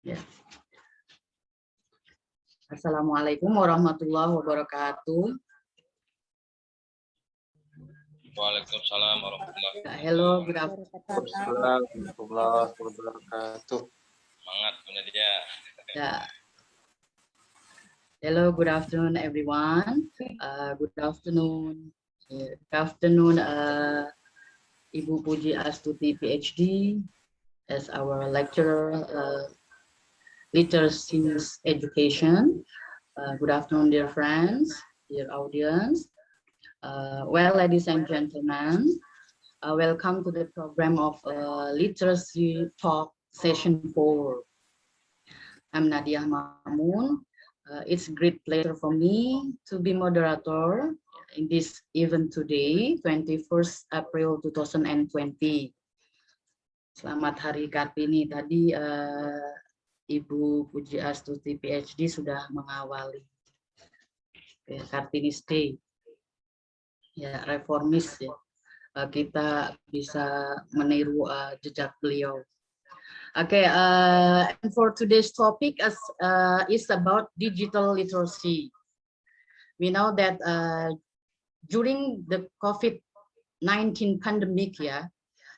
Ya. Assalamualaikum warahmatullahi wabarakatuh. Waalaikumsalam warahmatullahi wabarakatuh. Hello, good afternoon. Assalamualaikum warahmatullahi wabarakatuh. Semangat Nadia. Ya. Hello, good afternoon, everyone. Good afternoon. Good afternoon, Ibu Puji Astuti, PhD, as our lecturer, Literacy Education. Good afternoon, dear friends, dear audience. Well, ladies and gentlemen, welcome to the program of Literacy Talk Session 4. I'm Nadia Mamun. It's a great pleasure for me to be moderator in this event today, 21st April 2020. Selamat Hari Kartini. Tadi Ibu Puji Astuti PhD sudah mengawali Kartini Day. Ya, reformis ya. Kita bisa meniru jejak beliau. Okay, and for today's topic is about digital literacy. We know that during the COVID-19 pandemic,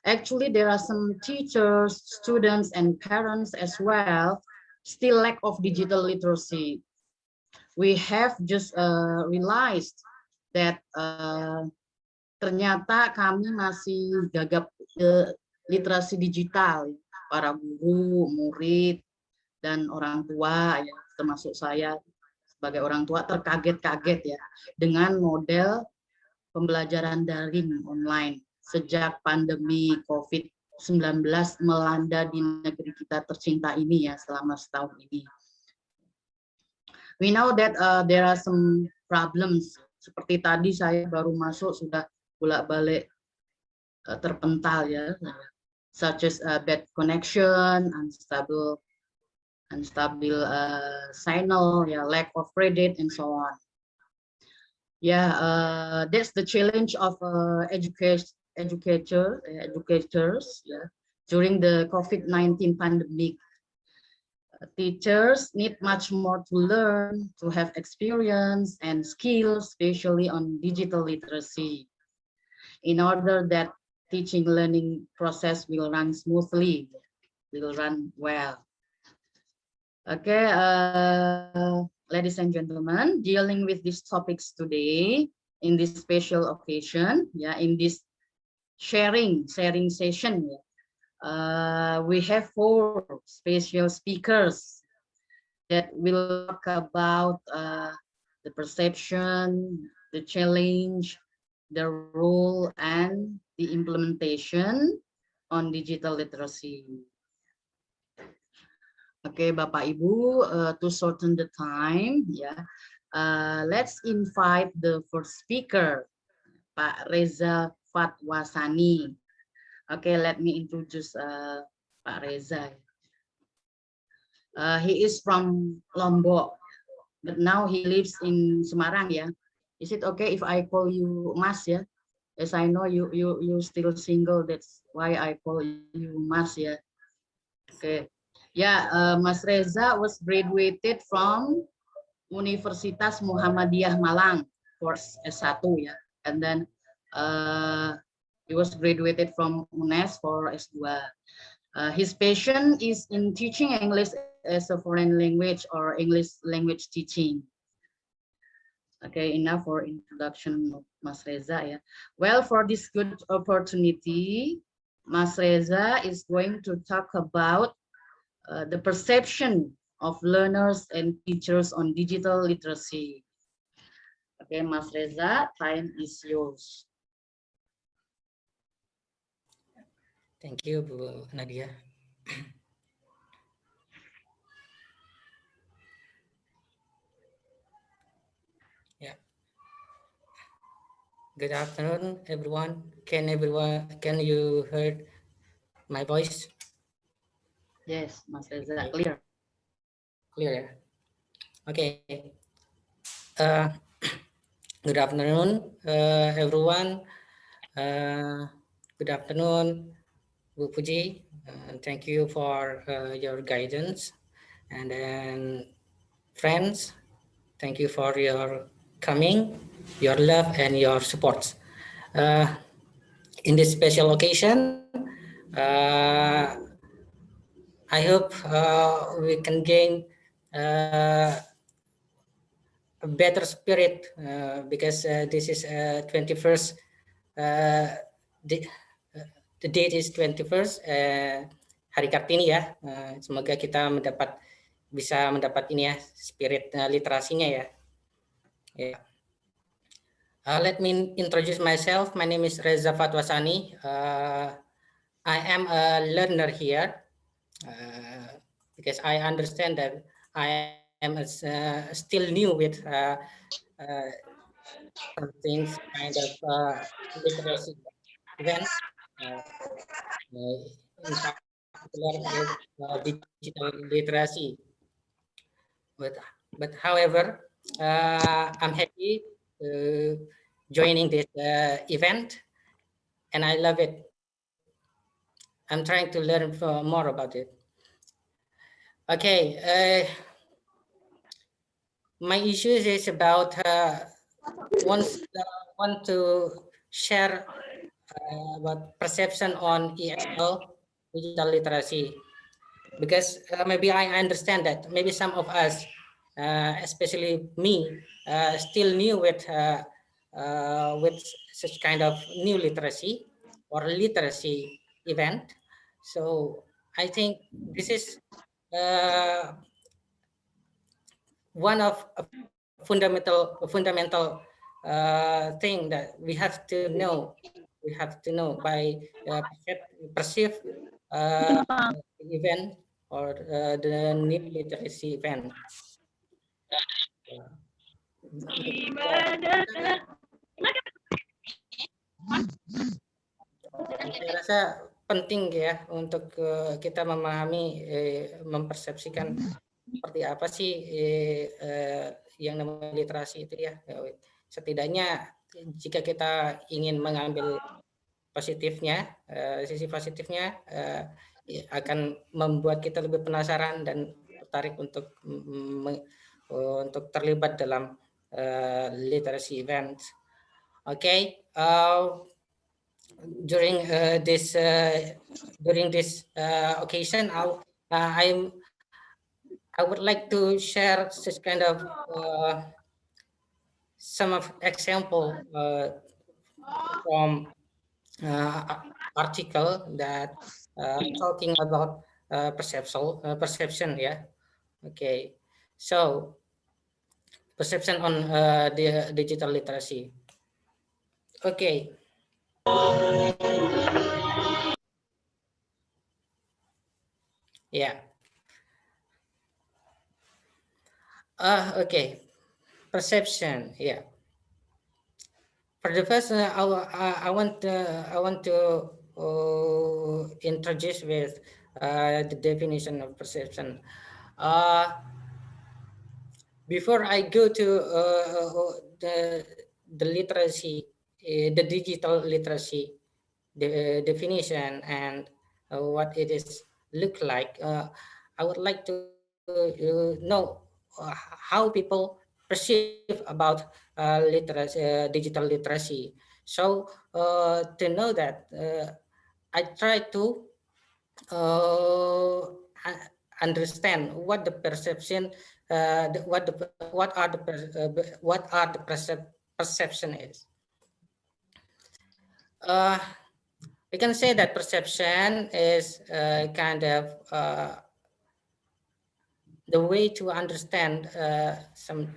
actually there are some teachers, students, and parents as well still lack of digital literacy. We have just realized that ternyata kami masih gagap literasi digital. Para guru, murid, dan orang tua, ya, termasuk saya sebagai orang tua terkaget-kaget ya dengan model pembelajaran daring online sejak pandemi COVID-19 melanda di negeri kita tercinta ini ya selama setahun ini. We know that there are some problems. Seperti tadi saya baru masuk sudah bolak-balik terpental ya. Such as bad connection, unstable signal, lack of credit, and so on. That's the challenge of educators during the COVID-19 pandemic. Teachers need much more to learn, to have experience and skills, especially on digital literacy, in order that teaching learning process will run smoothly, will run well. Okay, ladies and gentlemen, dealing with these topics today in this special occasion, in this sharing session, we have 4 special speakers that will talk about the perception, the challenge, the role, and the implementation on digital literacy. Okay, Bapak Ibu, to shorten the time, let's invite the first speaker, Pak Reza Fatwasani. Okay, let me introduce Pak Reza. He is from Lombok, but now he lives in Semarang. Is it okay if I call you Mas? As I know you still single, that's why I call you Mas. Okay. Mas Reza was graduated from Universitas Muhammadiyah Malang for S1, and then he was graduated from UNES for S2. His passion is in teaching English as a foreign language or English language teaching. Okay, enough for introduction of Mas Reza. Well, for this good opportunity, Mas Reza is going to talk about the perception of learners and teachers on digital literacy. Okay, Mas Reza, time is yours. Thank you, Bu Nadia. Good afternoon, everyone. Can you hear my voice? Yes, Mas Reza, clear. Clear. Okay. Good afternoon, everyone. Good afternoon, Bu Puji. Thank you for your guidance. And then friends, thank you for your coming, your love, and your support. In this special occasion, I hope we can gain a better spirit because this is 21st. The, the date is 21st, Hari Kartini ya. Semoga kita bisa mendapat ini ya, spirit literasinya ya. Yeah. Let me introduce myself. My name is Reza Fatwasani. I am a learner here because I understand that I am still new with some things kind of literacy events. In particular, digital literacy. But however, I'm happy joining this event, and I love it. I'm trying to learn more about it. Okay, my issue is about want to share about perception on ESL, digital literacy, because maybe I understand that maybe some of us, especially me, still new with such kind of new literacy or literacy event. So I think this is one of a fundamental thing that we have to know. We have to know by perceive event or the new literacy event. Saya rasa penting ya untuk kita memahami, mempersepsikan seperti apa sih yang namanya literasi itu ya. Setidaknya jika kita ingin mengambil positifnya, sisi positifnya akan membuat kita lebih penasaran dan tertarik untuk terlibat dalam literacy event. Okay. During this occasion, I would like to share such kind of some of example from article that talking about perception. Yeah. Okay. So perception on the digital literacy. Okay. Yeah. Okay. Perception. Yeah. For the first, I want to introduce with the definition of perception. Before I go to the literacy, the digital literacy definition and what it is look like, I would like to know how people perceive about literacy, digital literacy. So to know that, I try to understand what the perception, what are the perception is. We can say that perception is kind of the way to understand some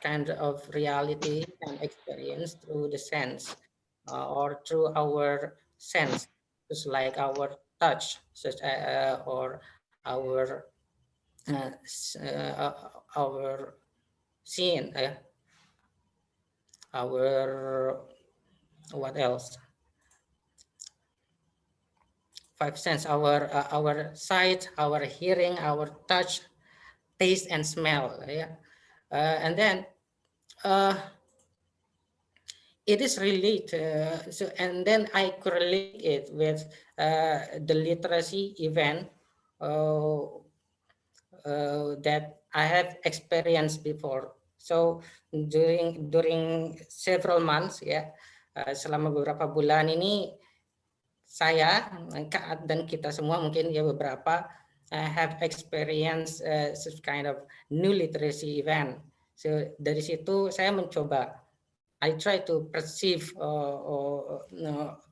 kind of reality and experience through the sense or through our sense, just like our touch, or our seeing, our what else? Five sense, our sight, our hearing, our touch, taste, and smell. Yeah, and then it is related. So, and then I correlate it with the literacy event that I have experienced before. So during several months ya, selama beberapa bulan ini saya dan kita semua mungkin ya beberapa have experienced such kind of new literacy event. So dari situ saya mencoba, I try to perceive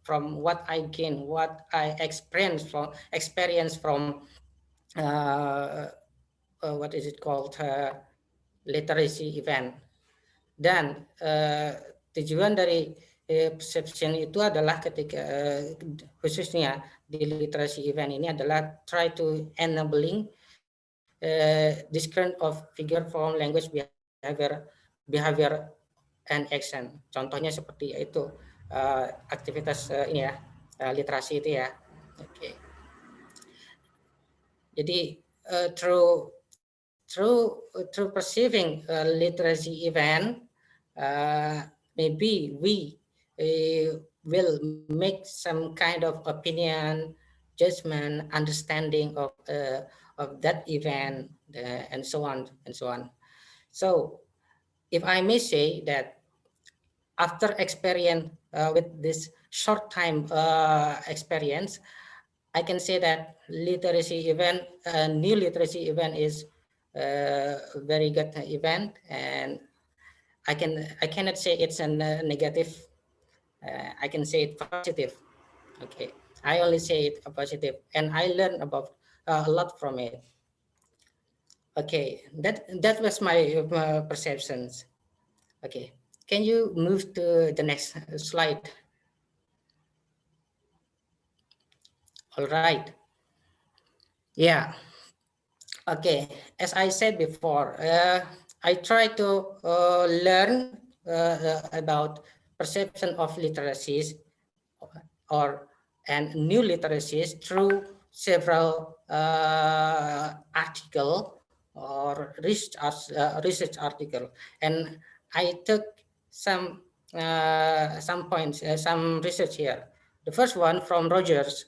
from what I gain, what I experience from what is it called literacy event. Dan tujuan dari perception itu adalah ketika khususnya di literasi event ini adalah try to enabling this kind of figure form language behavior and action. Contohnya seperti itu aktivitas ini ya literasi itu ya. Oke. Jadi through perceiving literacy event, maybe we will make some kind of opinion, judgment, understanding of that event, and so on and so on. So, if I may say that after experience with this short time experience, I can say that literacy event, new literacy event is a very good event, and I cannot say it's a negative. I can say it positive. Okay, I only say it positive, and I learned about a lot from it. Okay, that was my perceptions. Okay, can you move to the next slide? All right. Yeah. Okay. As I said before, I try to learn about perception of literacies and new literacies through several article or research article, and I took some points, some research here. The first one from Rogers.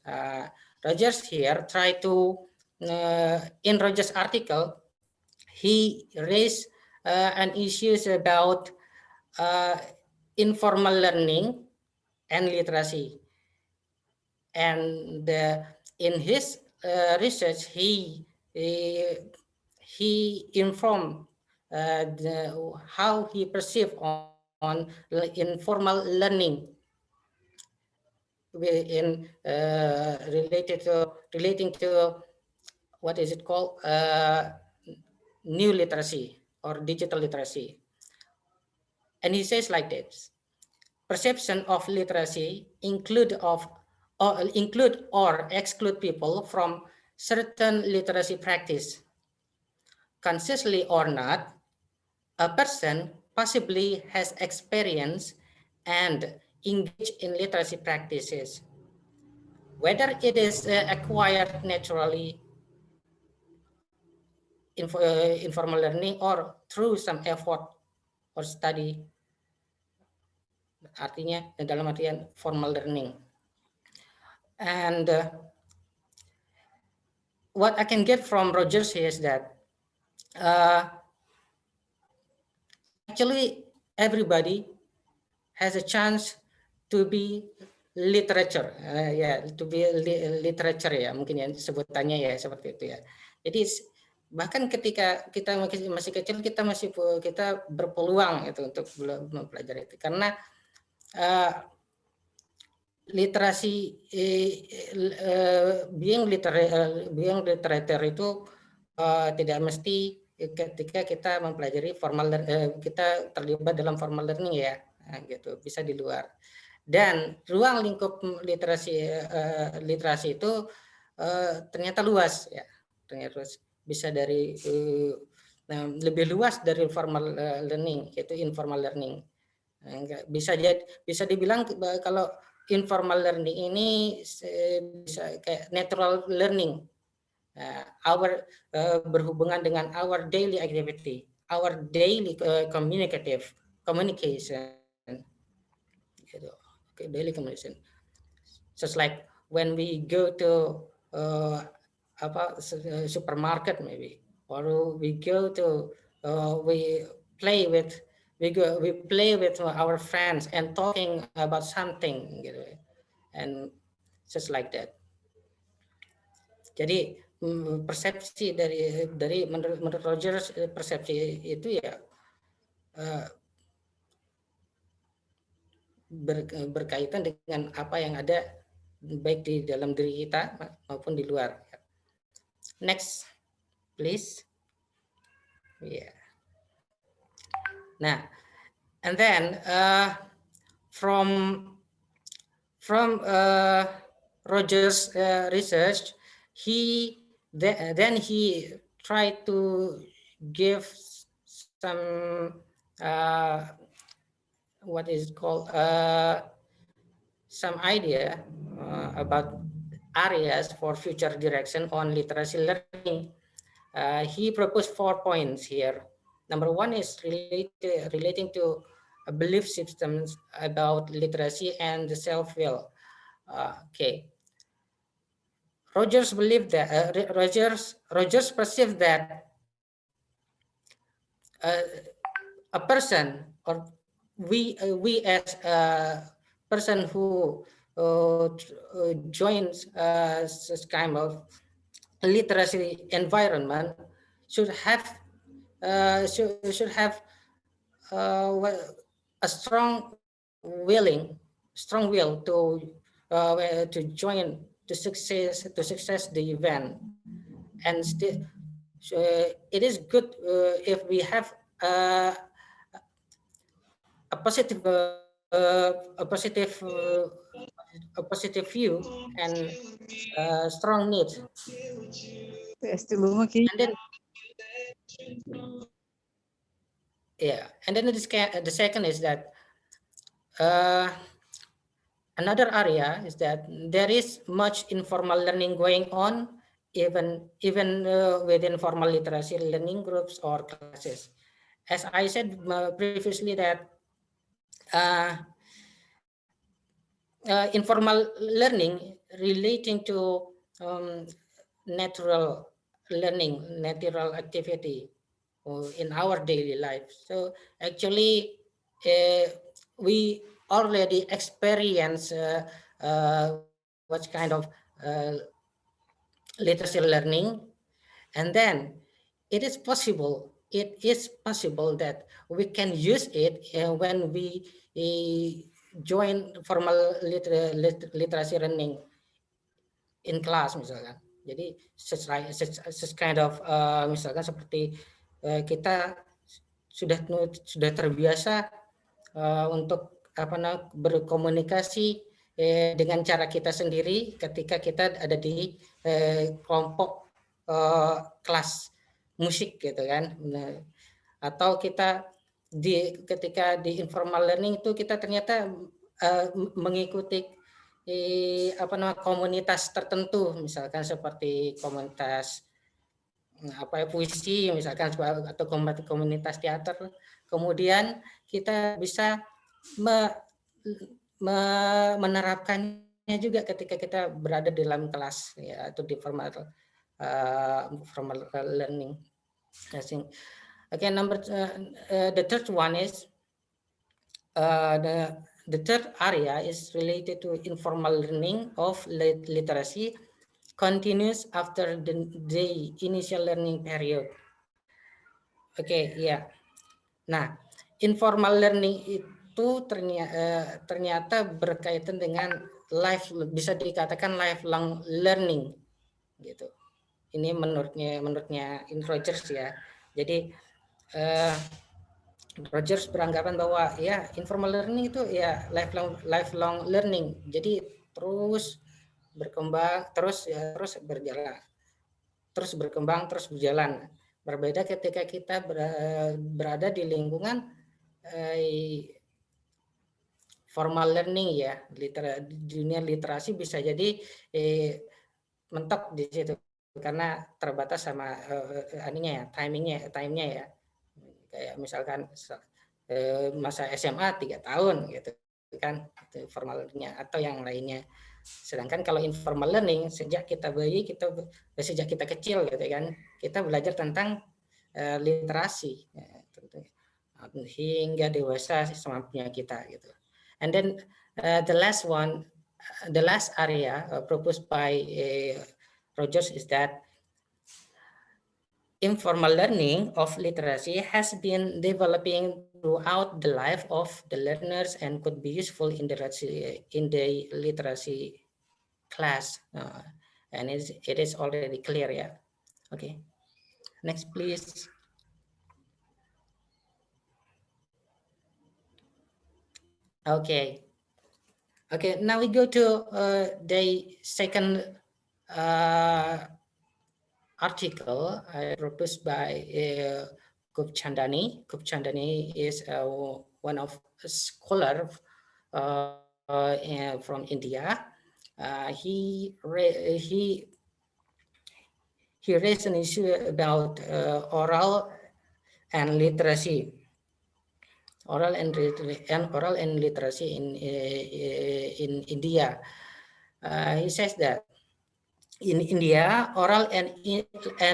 Rogers here tried to, in Rogers' article, he raised an issues about informal learning and literacy. And in his research, he informed how he perceived on informal learning in relating to what is it called new literacy or digital literacy. And he says like this: perception of literacy include or exclude people from certain literacy practice. Consciously or not, a person possibly has experience and engage in literacy practices, whether it is acquired naturally, informal learning, or through some effort or study. Artinya dalam artian formal learning. And what I can get from Rogers is that actually everybody has a chance to be literature, to be literature ya, mungkin ya sebutannya ya seperti itu ya. Jadi bahkan ketika kita masih kecil kita berpeluang itu untuk mempelajari itu, karena literasi being literature itu tidak mesti ketika kita mempelajari formal, kita terlibat dalam formal learning ya, gitu, bisa di luar. Dan ruang lingkup literasi itu ternyata luas ya, ternyata luas. Bisa dari lebih luas dari formal learning, yaitu informal learning. Bisa dibilang kalau informal learning ini bisa kayak natural learning. Berhubungan dengan our daily activity, our daily communication, gitu. Okay, daily communication. Just like when we go to supermarket, maybe or we go to we play with we play with our friends and talking about something gitu, and just like that. Jadi persepsi dari menurut Rogers, persepsi itu ya berkaitan dengan apa yang ada baik di dalam diri kita maupun di luar. Next, please. Yeah. Nah, and then from Rogers' research, then he tried to give some what is called some idea about areas for future direction on literacy learning. He proposed 4 points here. Number one is relating to belief systems about literacy and the self-will. Okay. Rogers believed that Rogers perceived that a person, or we as a person who joins this kind of literacy environment should have a strong will to join to success the event, and still it is good if we have a positive view and strong need. And then and then the second is that another area is that there is much informal learning going on, even within formal literacy learning groups or classes. As I said previously, that informal learning relating to natural learning, natural activity in our daily life. So actually, we already experience what kind of literacy learning, and then it is possible that we can use it when we join formal literacy learning in class misalkan. Jadi such kind of misalkan seperti kita sudah terbiasa untuk berkomunikasi dengan cara kita sendiri ketika kita ada di kelompok kelas musik gitu kan. Nah, atau kita ketika di informal learning itu kita ternyata mengikuti komunitas tertentu, misalkan seperti komunitas puisi misalkan, atau komunitas teater. Kemudian kita bisa menerapkannya juga ketika kita berada di dalam kelas ya, atau di formal learning. Okay, the third one is the third area is related to informal learning of literacy continues after the initial learning period. Oke, ya. Nah, informal learning itu ternyata berkaitan dengan bisa dikatakan lifelong learning gitu. Ini menurutnya Rogers ya. Jadi Rogers beranggapan bahwa ya informal learning itu ya lifelong learning. Jadi terus berkembang, terus berjalan, terus berkembang, terus berjalan. Berbeda ketika kita berada di lingkungan formal learning ya, dunia literasi bisa jadi mentok di situ karena terbatas sama timingnya ya. Kayak misalkan masa SMA 3 tahun gitu kan, itu formalnya atau yang lainnya. Sedangkan kalau informal learning sejak kita kecil gitu kan, kita belajar tentang literasi hingga dewasa semampunya kita gitu. And then the last area proposed by Rogers is that informal learning of literacy has been developing throughout the life of the learners and could be useful in the literacy class. And it is already clear, yeah. Okay, next please. Okay, now we go to the second article proposed by Gopchandani. Gopchandani is one of a scholar from India. He raised an issue about oral and literacy. Oral and literacy in India. He says that in India, oral and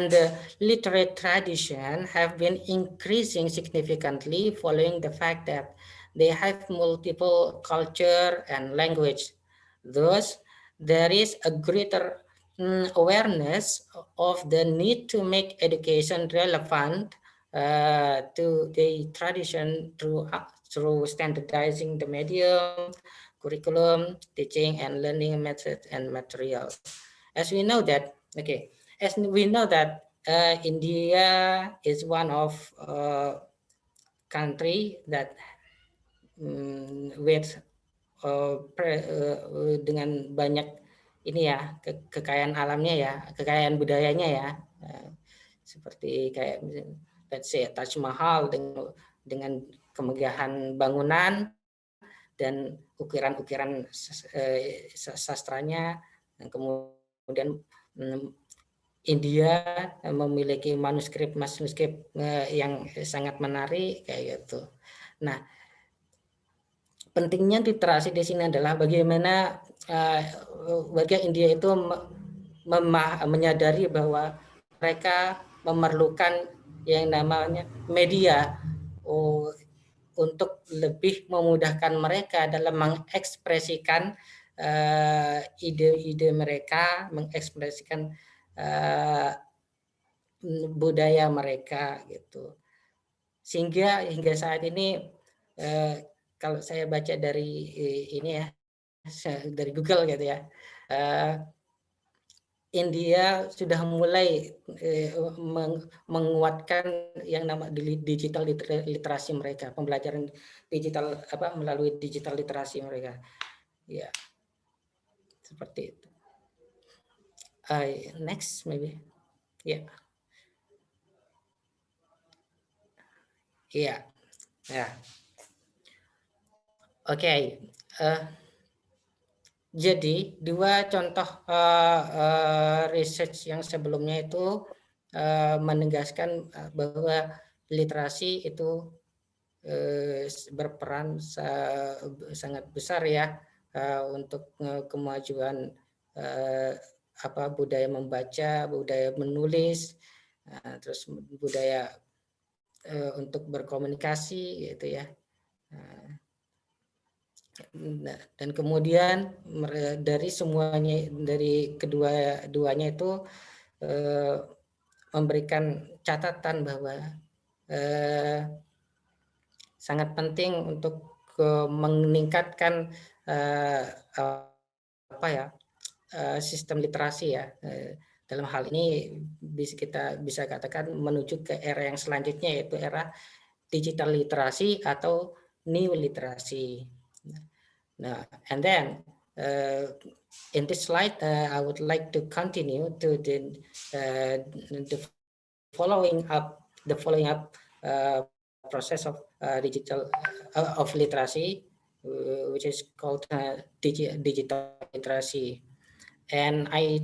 the literate tradition have been increasing significantly following the fact that they have multiple culture and language. Thus, there is a greater awareness of the need to make education relevant to the tradition through standardizing the medium, curriculum, teaching and learning methods and materials. As we know that, India is one of country that with dengan banyak ini ya kekayaan alamnya ya, kekayaan budayanya ya, seperti kayak let's say Taj Mahal dengan kemegahan bangunan dan ukiran-ukiran sastranya, dan kemudian India memiliki manuskrip yang sangat menarik kayak gitu. Nah, pentingnya literasi di sini adalah bagaimana warga India itu menyadari bahwa mereka memerlukan yang namanya media untuk lebih memudahkan mereka dalam mengekspresikan ide-ide mereka, mengekspresikan budaya mereka gitu. Sehingga hingga saat ini kalau saya baca dari ini ya, dari Google gitu ya, India sudah mulai menguatkan yang nama digital literasi mereka, pembelajaran digital melalui digital literasi mereka. Ya, seperti itu. Next maybe, ya, ya, ya. Oke. Jadi dua contoh research yang sebelumnya itu menegaskan bahwa literasi itu berperan sangat besar ya untuk kemajuan budaya membaca, budaya menulis, terus budaya untuk berkomunikasi gitu ya. Dan kemudian dari semuanya, dari keduanya itu memberikan catatan bahwa sangat penting untuk meningkatkan sistem literasi ya. Dalam hal ini kita bisa katakan menuju ke era yang selanjutnya, yaitu era digital literasi atau new literasi. Now, and then in this slide, I would like to continue to the following up process of digital of literacy, which is called digital literacy. And I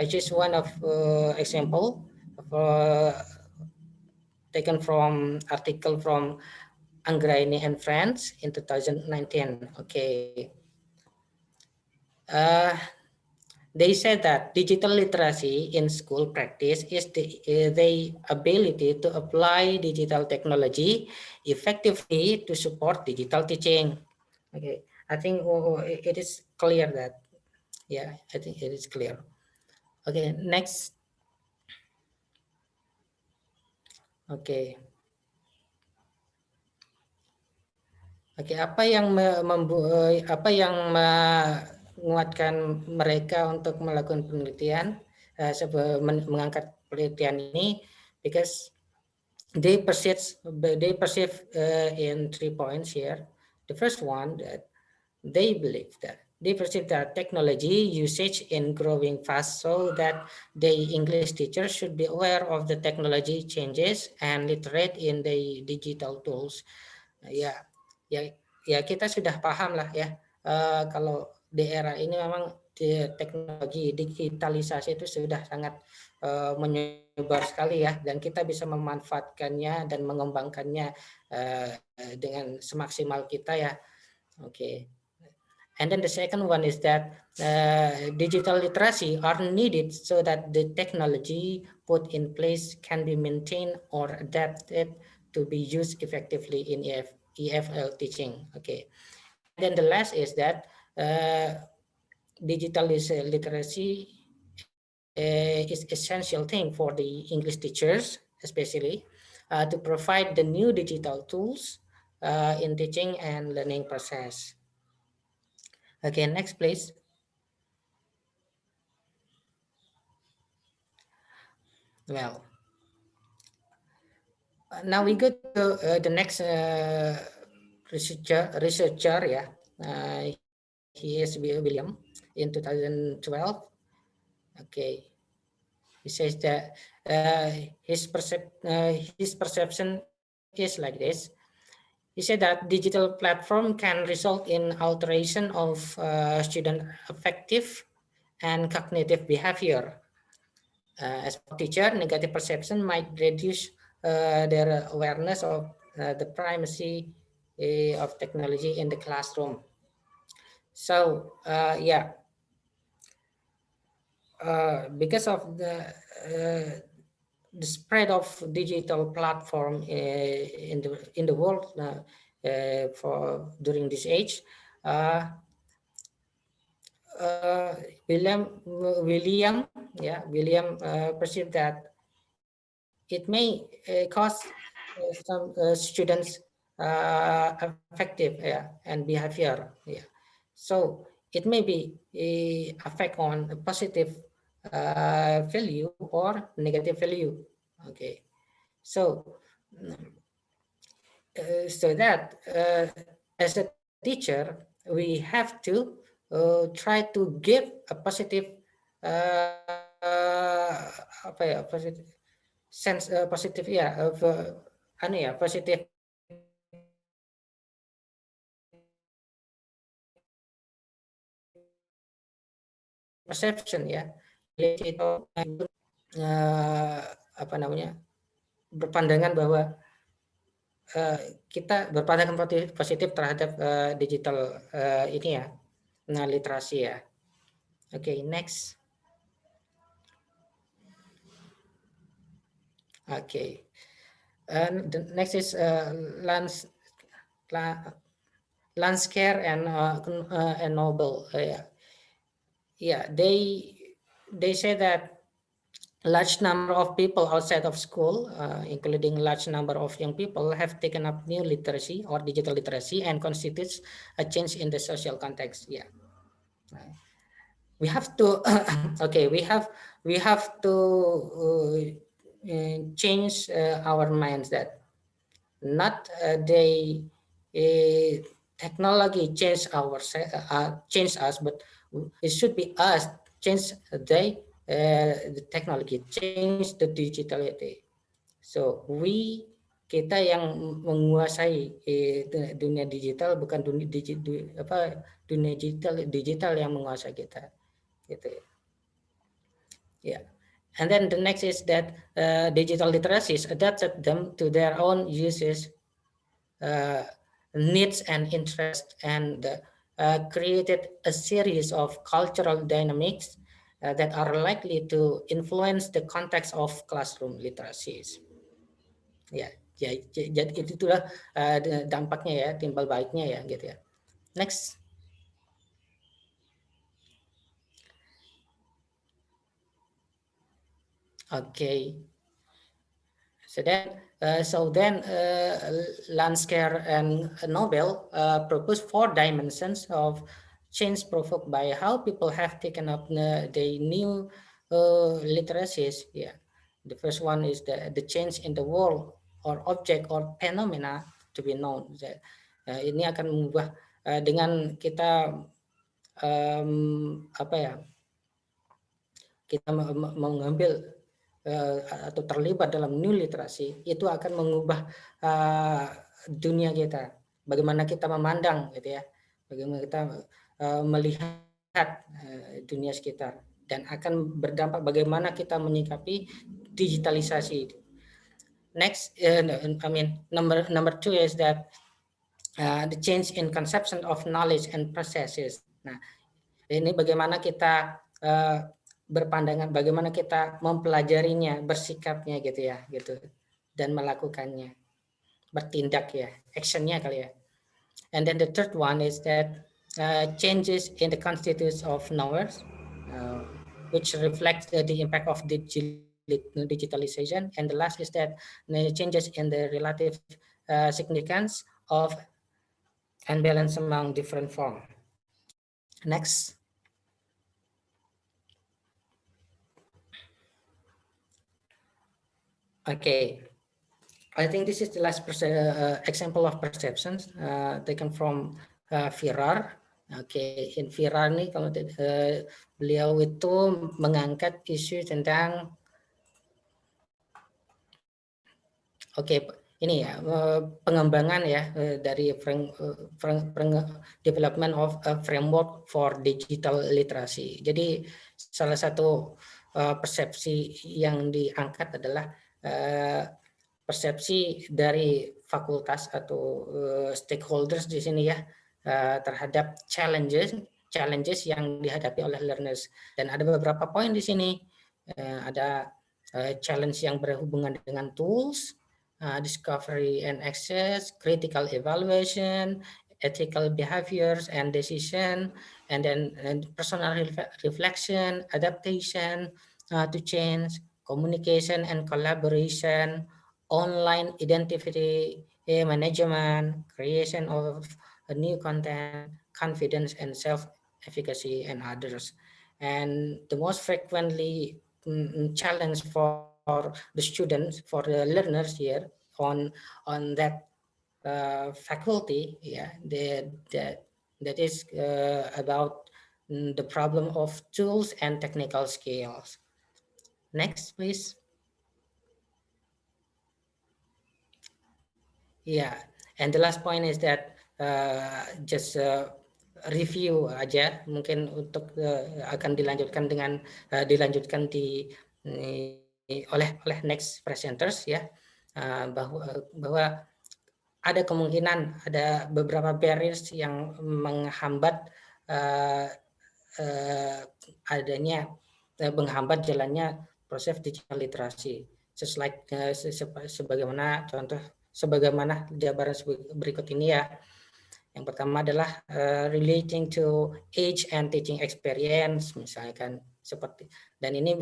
choose one of example taken from article from Angraini and Friends in 2019. Okay. they said that digital literacy in school practice is the ability to apply digital technology effectively to support digital teaching. Okay, I think it is clear that, yeah, I think it is clear. Okay, next. Okay. Oke, apa yang menguatkan mereka untuk melakukan penelitian, mengangkat penelitian ini? Because they perceive in 3 points here. The first one, that they perceive that technology usage in growing fast, so that the English teacher should be aware of the technology changes and literate in the digital tools. Ya kita sudah paham lah ya, kalau di era ini memang teknologi digitalisasi itu sudah sangat menyebar sekali ya, dan kita bisa memanfaatkannya dan mengembangkannya dengan semaksimal kita ya. Okay. And then the second one is that digital literacy are needed so that the technology put in place can be maintained or adapted to be used effectively in EFL teaching. Okay. And then the last is that digital literacy is essential thing for the English teachers, especially to provide the new digital tools in teaching and learning process. Okay, next please. Well, now we go to the next researcher, yeah. He is William in 2012. Okay, he says that his perception is like this. He said that digital platform can result in alteration of student affective and cognitive behavior. As for teacher, negative perception might reduce their awareness of the primacy of technology in the classroom. So because of the spread of digital platform in the world during this age, William perceived that it may cause some students affective and behavior. So it may be affect on a positive value or negative value. Okay, so that as a teacher we have to try to give a positive positive sense, positive positive perception itu berpandangan bahwa kita berpandangan positif terhadap digital ini ya, literasi ya. Okay, next. Okay, and the next is Landscare and Noble. They say that large number of people outside of school, including large number of young people, have taken up new literacy or digital literacy and constitutes a change in the social context. Yeah, we have to we have to change our minds that not the technology change us, but it should be us change the technology, change the digitality. So kita yang menguasai dunia digital, bukan dunia digital yang menguasai kita, gitu. Yeah. And then the next is that digital literacies adapted them to their own uses, needs and interest, and created a series of cultural dynamics that are likely to influence the context of classroom literacies. Ya, jadi itulah dampaknya ya, timbal baiknya ya, gitu ya. Next. Okay. So then, Landsker and Nobel proposed 4 dimensions of change provoked by how people have taken up the new literacies. Yeah, the first one is the change in the world or object or phenomena to be known. Ini akan mengubah dengan kita apa ya? Kita mengambil atau terlibat dalam new literasi, itu akan mengubah dunia kita, bagaimana kita memandang gitu ya, bagaimana kita melihat dunia sekitar, dan akan berdampak bagaimana kita menyikapi digitalisasi. Next, number 2 is that the change in conception of knowledge and processes. Nah, ini bagaimana kita berpandangan, bagaimana kita mempelajarinya, bersikapnya gitu ya, gitu, dan melakukannya, bertindak ya, actionnya kali ya. And then the third one is that changes in the constituents of knowledge, which reflects the impact of digitalization. And the last is that changes in the relative significance of and balance among different forms. Next. Okay, I think this is the last example of perceptions taken from Firar. Okay, in Firar nih kalau beliau itu mengangkat isu tentang ini ya, pengembangan ya dari development of a framework for digital literacy. Jadi salah satu persepsi yang diangkat adalah persepsi dari fakultas atau stakeholders di sini ya terhadap challenges yang dihadapi oleh learners, dan ada beberapa poin di sini. Ada challenge yang berhubungan dengan tools, discovery and access, critical evaluation, ethical behaviors and decision, and then personal reflection, adaptation to change, communication and collaboration, online identity management, creation of a new content, confidence and self-efficacy, and others. And the most frequently challenge for the students, for the learners here on that faculty, yeah, that is about the problem of tools and technical skills. Next, please. Yeah, and the last point is that just review aja, mungkin untuk akan dilanjutkan dengan oleh next presenters ya, bahwa ada kemungkinan ada beberapa barriers yang menghambat menghambat jalannya proses digital literasi. Sebagaimana jabaran berikut ini ya. Yang pertama adalah relating to age and teaching experience, misalkan seperti, dan ini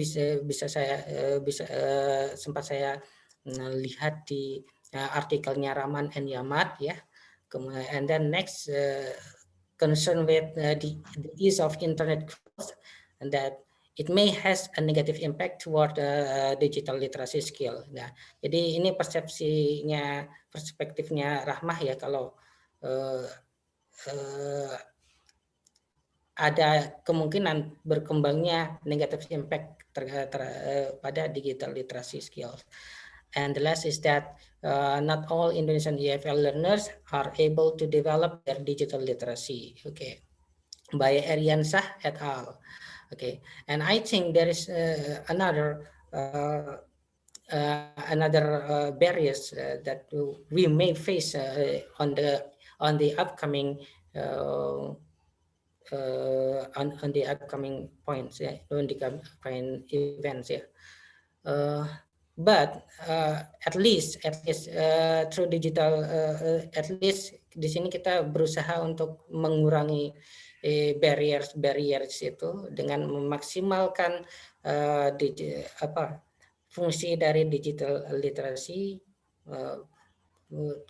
sempat saya lihat di artikelnya Rahman and Yamat ya. And then next, concern with the ease of internet growth, and that it may has a negative impact toward digital literacy skill. Nah, jadi ini perspektifnya Rahmah ya, kalau ada kemungkinan berkembangnya negative impact pada digital literacy skills. And the last is that not all Indonesian EFL learners are able to develop their digital literacy. Okay, by Ariansah et al. Okay, and I think there is another barriers that we may face on the upcoming on the upcoming points, yeah, on the upcoming events, yeah. But at least through digital, at least di sini kita berusaha untuk mengurangi barriers itu dengan memaksimalkan fungsi dari digital literacy,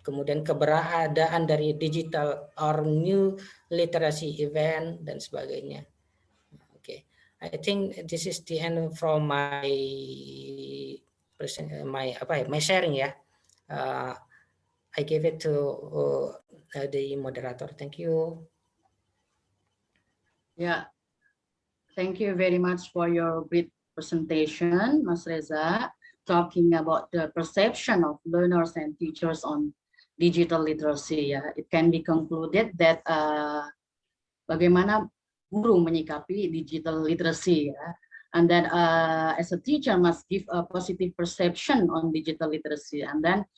kemudian keberadaan dari digital or new literacy event dan sebagainya. Okay, I think this is the end from my sharing, ya. I give it to the moderator. Thank you. Yeah, thank you very much for your great presentation, Mas Reza, talking about the perception of learners and teachers on digital literacy. Ya, it can be concluded that bagaimana guru menyikapi digital literacy, ya. And then as a teacher must give a positive perception on digital literacy. And then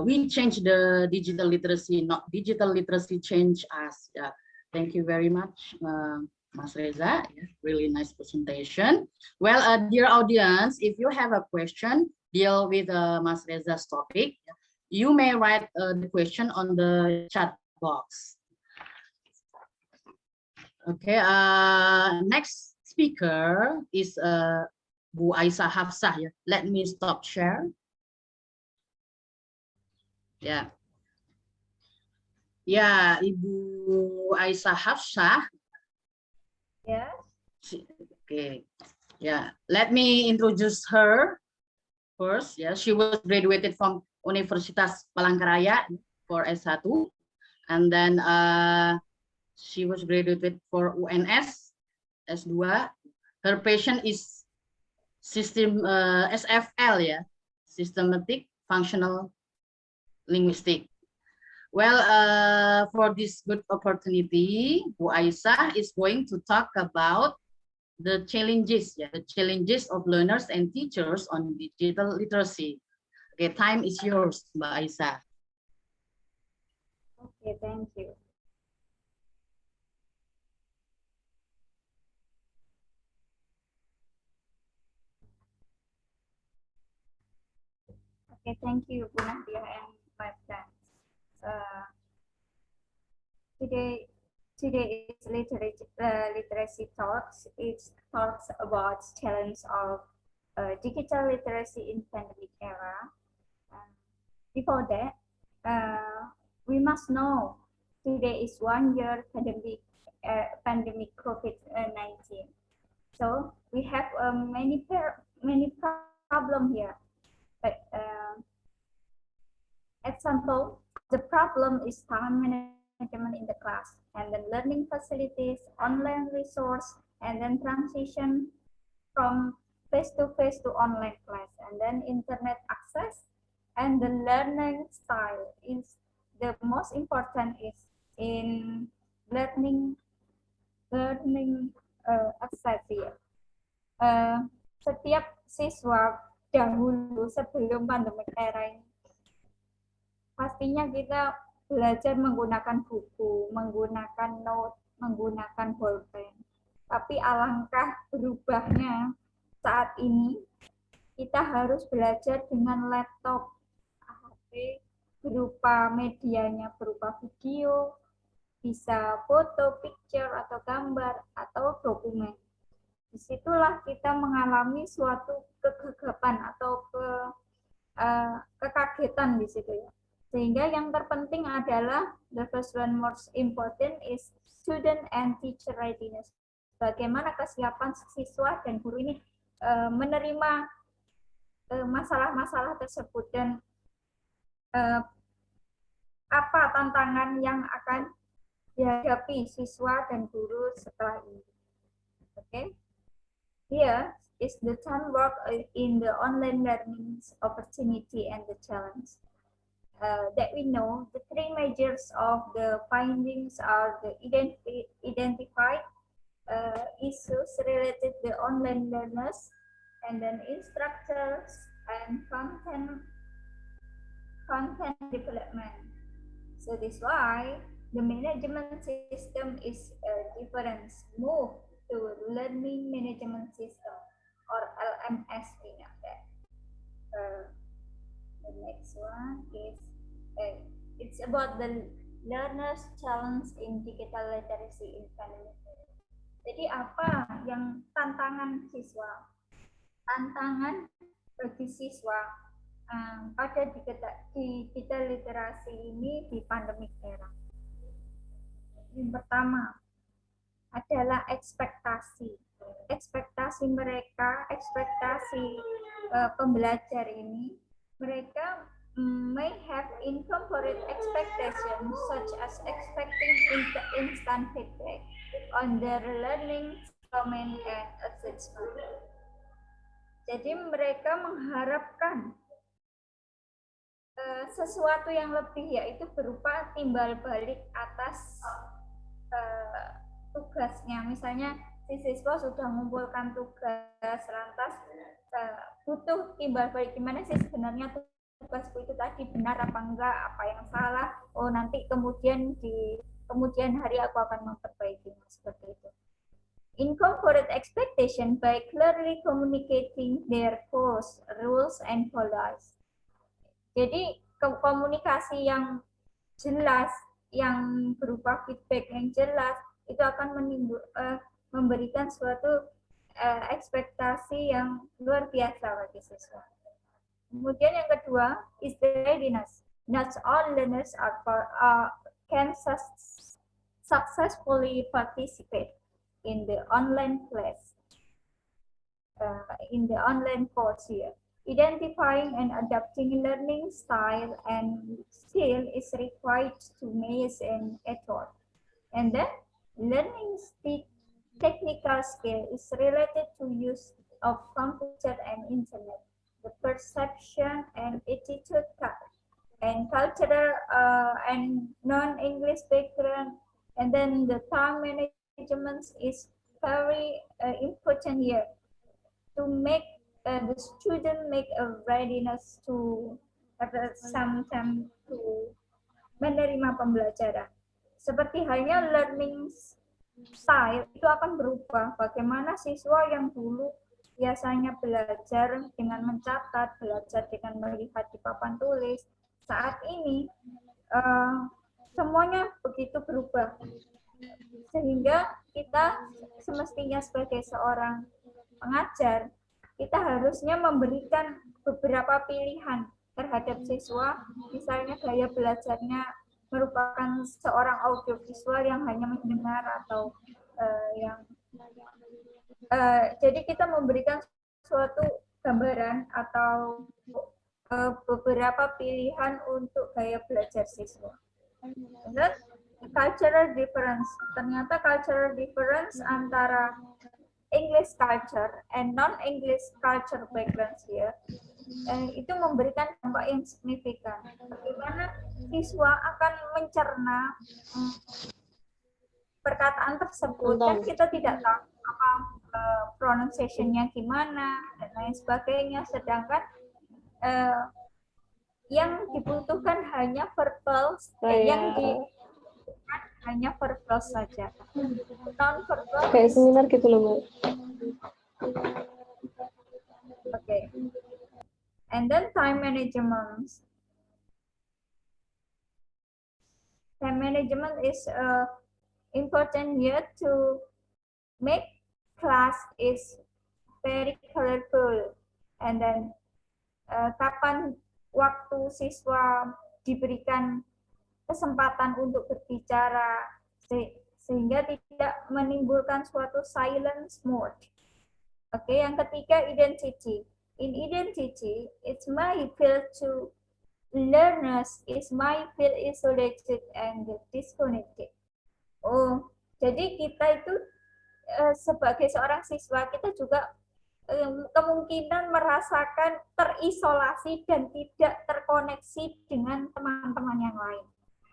we change the digital literacy, not digital literacy change us. Yeah. Thank you very much, Mas Reza. Yeah, really nice presentation. Well, dear audience, if you have a question deal with Mas Reza's topic, you may write the question on the chat box. Okay, next speaker is Bu Aisyah Hafsah. Yeah. Let me stop share. Yeah. Yeah, Ibu Aisyah Hafsah. Yeah. Okay. Yeah. Let me introduce her first. Yeah, she was graduated from Universitas Palangkaraya for S1, and then she was graduated for UNS S2. Her passion is system SFL, yeah, systematic functional linguistic. Well, for this good opportunity, Bu Aisyah is going to talk about the challenges, yeah, the challenges of learners and teachers on digital literacy. Okay, time is yours, Mbak Aisyah. Okay, thank you. Okay, thank you, Bu Nadia and my friends. Today is literacy talks. It talks about challenge of digital literacy in pandemic era. Before that, we must know today is 1 year pandemic COVID-19. So we have many problem here. Example, the problem is time management in the class, and then learning facilities, online resource, and then transition from face-to-face to online class, and then internet access, and the learning style is the most important is in learning access here. Setiap siswa dahulu sebelum pandemi era ini pastinya kita belajar menggunakan buku, menggunakan note, menggunakan bolpen. Tapi alangkah berubahnya saat ini, kita harus belajar dengan laptop, HP, berupa medianya, berupa video, bisa foto, picture, atau gambar, atau dokumen. Disitulah kita mengalami suatu kegagapan atau kekagetan di situ ya. Sehingga yang terpenting adalah the first one most important is student and teacher readiness. Bagaimana kesiapan siswa dan guru ini menerima masalah-masalah tersebut dan apa tantangan yang akan dihadapi siswa dan guru setelah ini. Okay. Here is the time work in the online learning opportunity and the challenge. That we know the three measures of the findings are the identified issues related to the online learners, and then instructors and content development. So this is why the management system is different. Move to learning management system or LMS. We know that. The next one is it's about the learners challenge in digital literacy in pandemic. Jadi apa yang tantangan siswa? Tantangan bagi siswa pada digital literasi ini di pandemic era. Yang pertama adalah ekspektasi. Ekspektasi mereka, ekspektasi pembelajar ini, mereka may have incomplete expectations such as expecting instant feedback on their learning, comment, and assessment. Jadi mereka mengharapkan sesuatu yang lebih, yaitu berupa timbal balik atas tugasnya. Misalnya si siswa sudah mengumpulkan tugas, lantas butuh timbal balik, gimana sih sebenarnya tugasku itu tadi benar apa enggak, apa yang salah, oh nanti kemudian di kemudian hari aku akan memperbaikinya, seperti itu. Incorporate expectation by clearly communicating their goals, rules, and policies. Jadi komunikasi yang jelas, yang berupa feedback yang jelas, itu akan memberikan suatu ekspektasi yang luar biasa bagi siswa. Kemudian yang kedua is the readiness. Not all learners can successfully participate in the online class, in the online course here. Identifying and adapting learning style and skill is required to maze and effort. And then learning technical skill is related to use of computer and internet, the perception and attitude and cultural and non-English background, and then the time management is very important here to make the student make a readiness to sometimes to menerima pembelajaran. Seperti halnya learning style itu akan berubah. Bagaimana siswa yang dulu biasanya belajar dengan mencatat, belajar dengan melihat di papan tulis, saat ini semuanya begitu berubah. Sehingga kita semestinya sebagai seorang pengajar, kita harusnya memberikan beberapa pilihan terhadap siswa, misalnya gaya belajarnya merupakan seorang audiovisual yang hanya mendengar atau jadi kita memberikan suatu gambaran atau beberapa pilihan untuk gaya belajar siswa. Dan cultural difference, ternyata cultural difference antara English culture and non-English culture backgrounds here, itu memberikan dampak yang signifikan. Bagaimana siswa akan mencerna perkataan tersebut, dan kita tidak tahu apa pronunciation-nya gimana dan lain sebagainya. Sedangkan yang dibutuhkan hanya verbal, yang dibutuhkan hanya verbal saja. Non-verbal kayak seminar gitu loh, Mbak. Okay. And then time management. Time management is important here to make class is very colorful. And then kapan waktu siswa diberikan kesempatan untuk berbicara sehingga tidak menimbulkan suatu silence mode. Oke, yang ketiga identity. In identity, it's my feel to learners is my feel isolated and disconnected. Oh, jadi kita itu sebagai seorang siswa kita juga kemungkinan merasakan terisolasi dan tidak terkoneksi dengan teman-teman yang lain.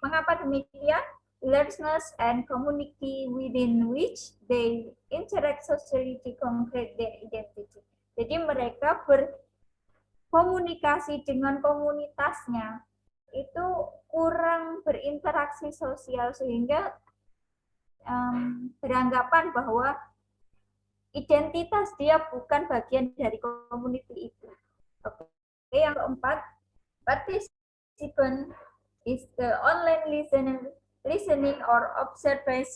Mengapa demikian? Learners and community within which they interact socially to concrete their identity. Jadi mereka berkomunikasi dengan komunitasnya itu kurang berinteraksi sosial sehingga beranggapan bahwa identitas dia bukan bagian dari community itu. Oke, yang keempat, participant is the online listening or observing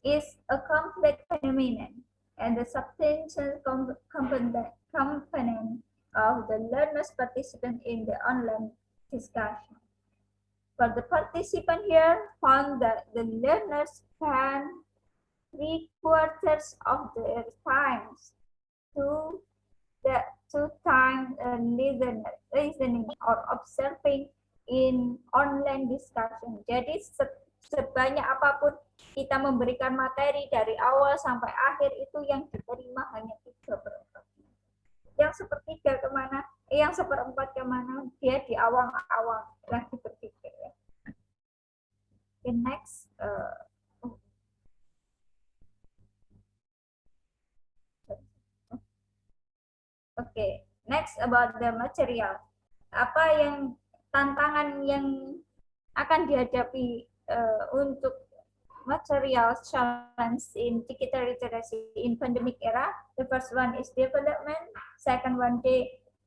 is a complex phenomenon and the substantial component of the learner's participant in the online discussion. For the participant here found that the learners spend 3/4 of their times to time listening or observing in online discussion. Jadi sebanyak apapun kita memberikan materi dari awal sampai akhir itu yang diterima hanya 3/4. Yang sepertiga kemana? Yang 1/4 kemana? Dia di awang-awang lagi berpikir. Ya. Okay, next. Okay, next about the material. Apa yang tantangan yang akan dihadapi untuk material challenge in digital literacy in pandemic era? The first one is development, second one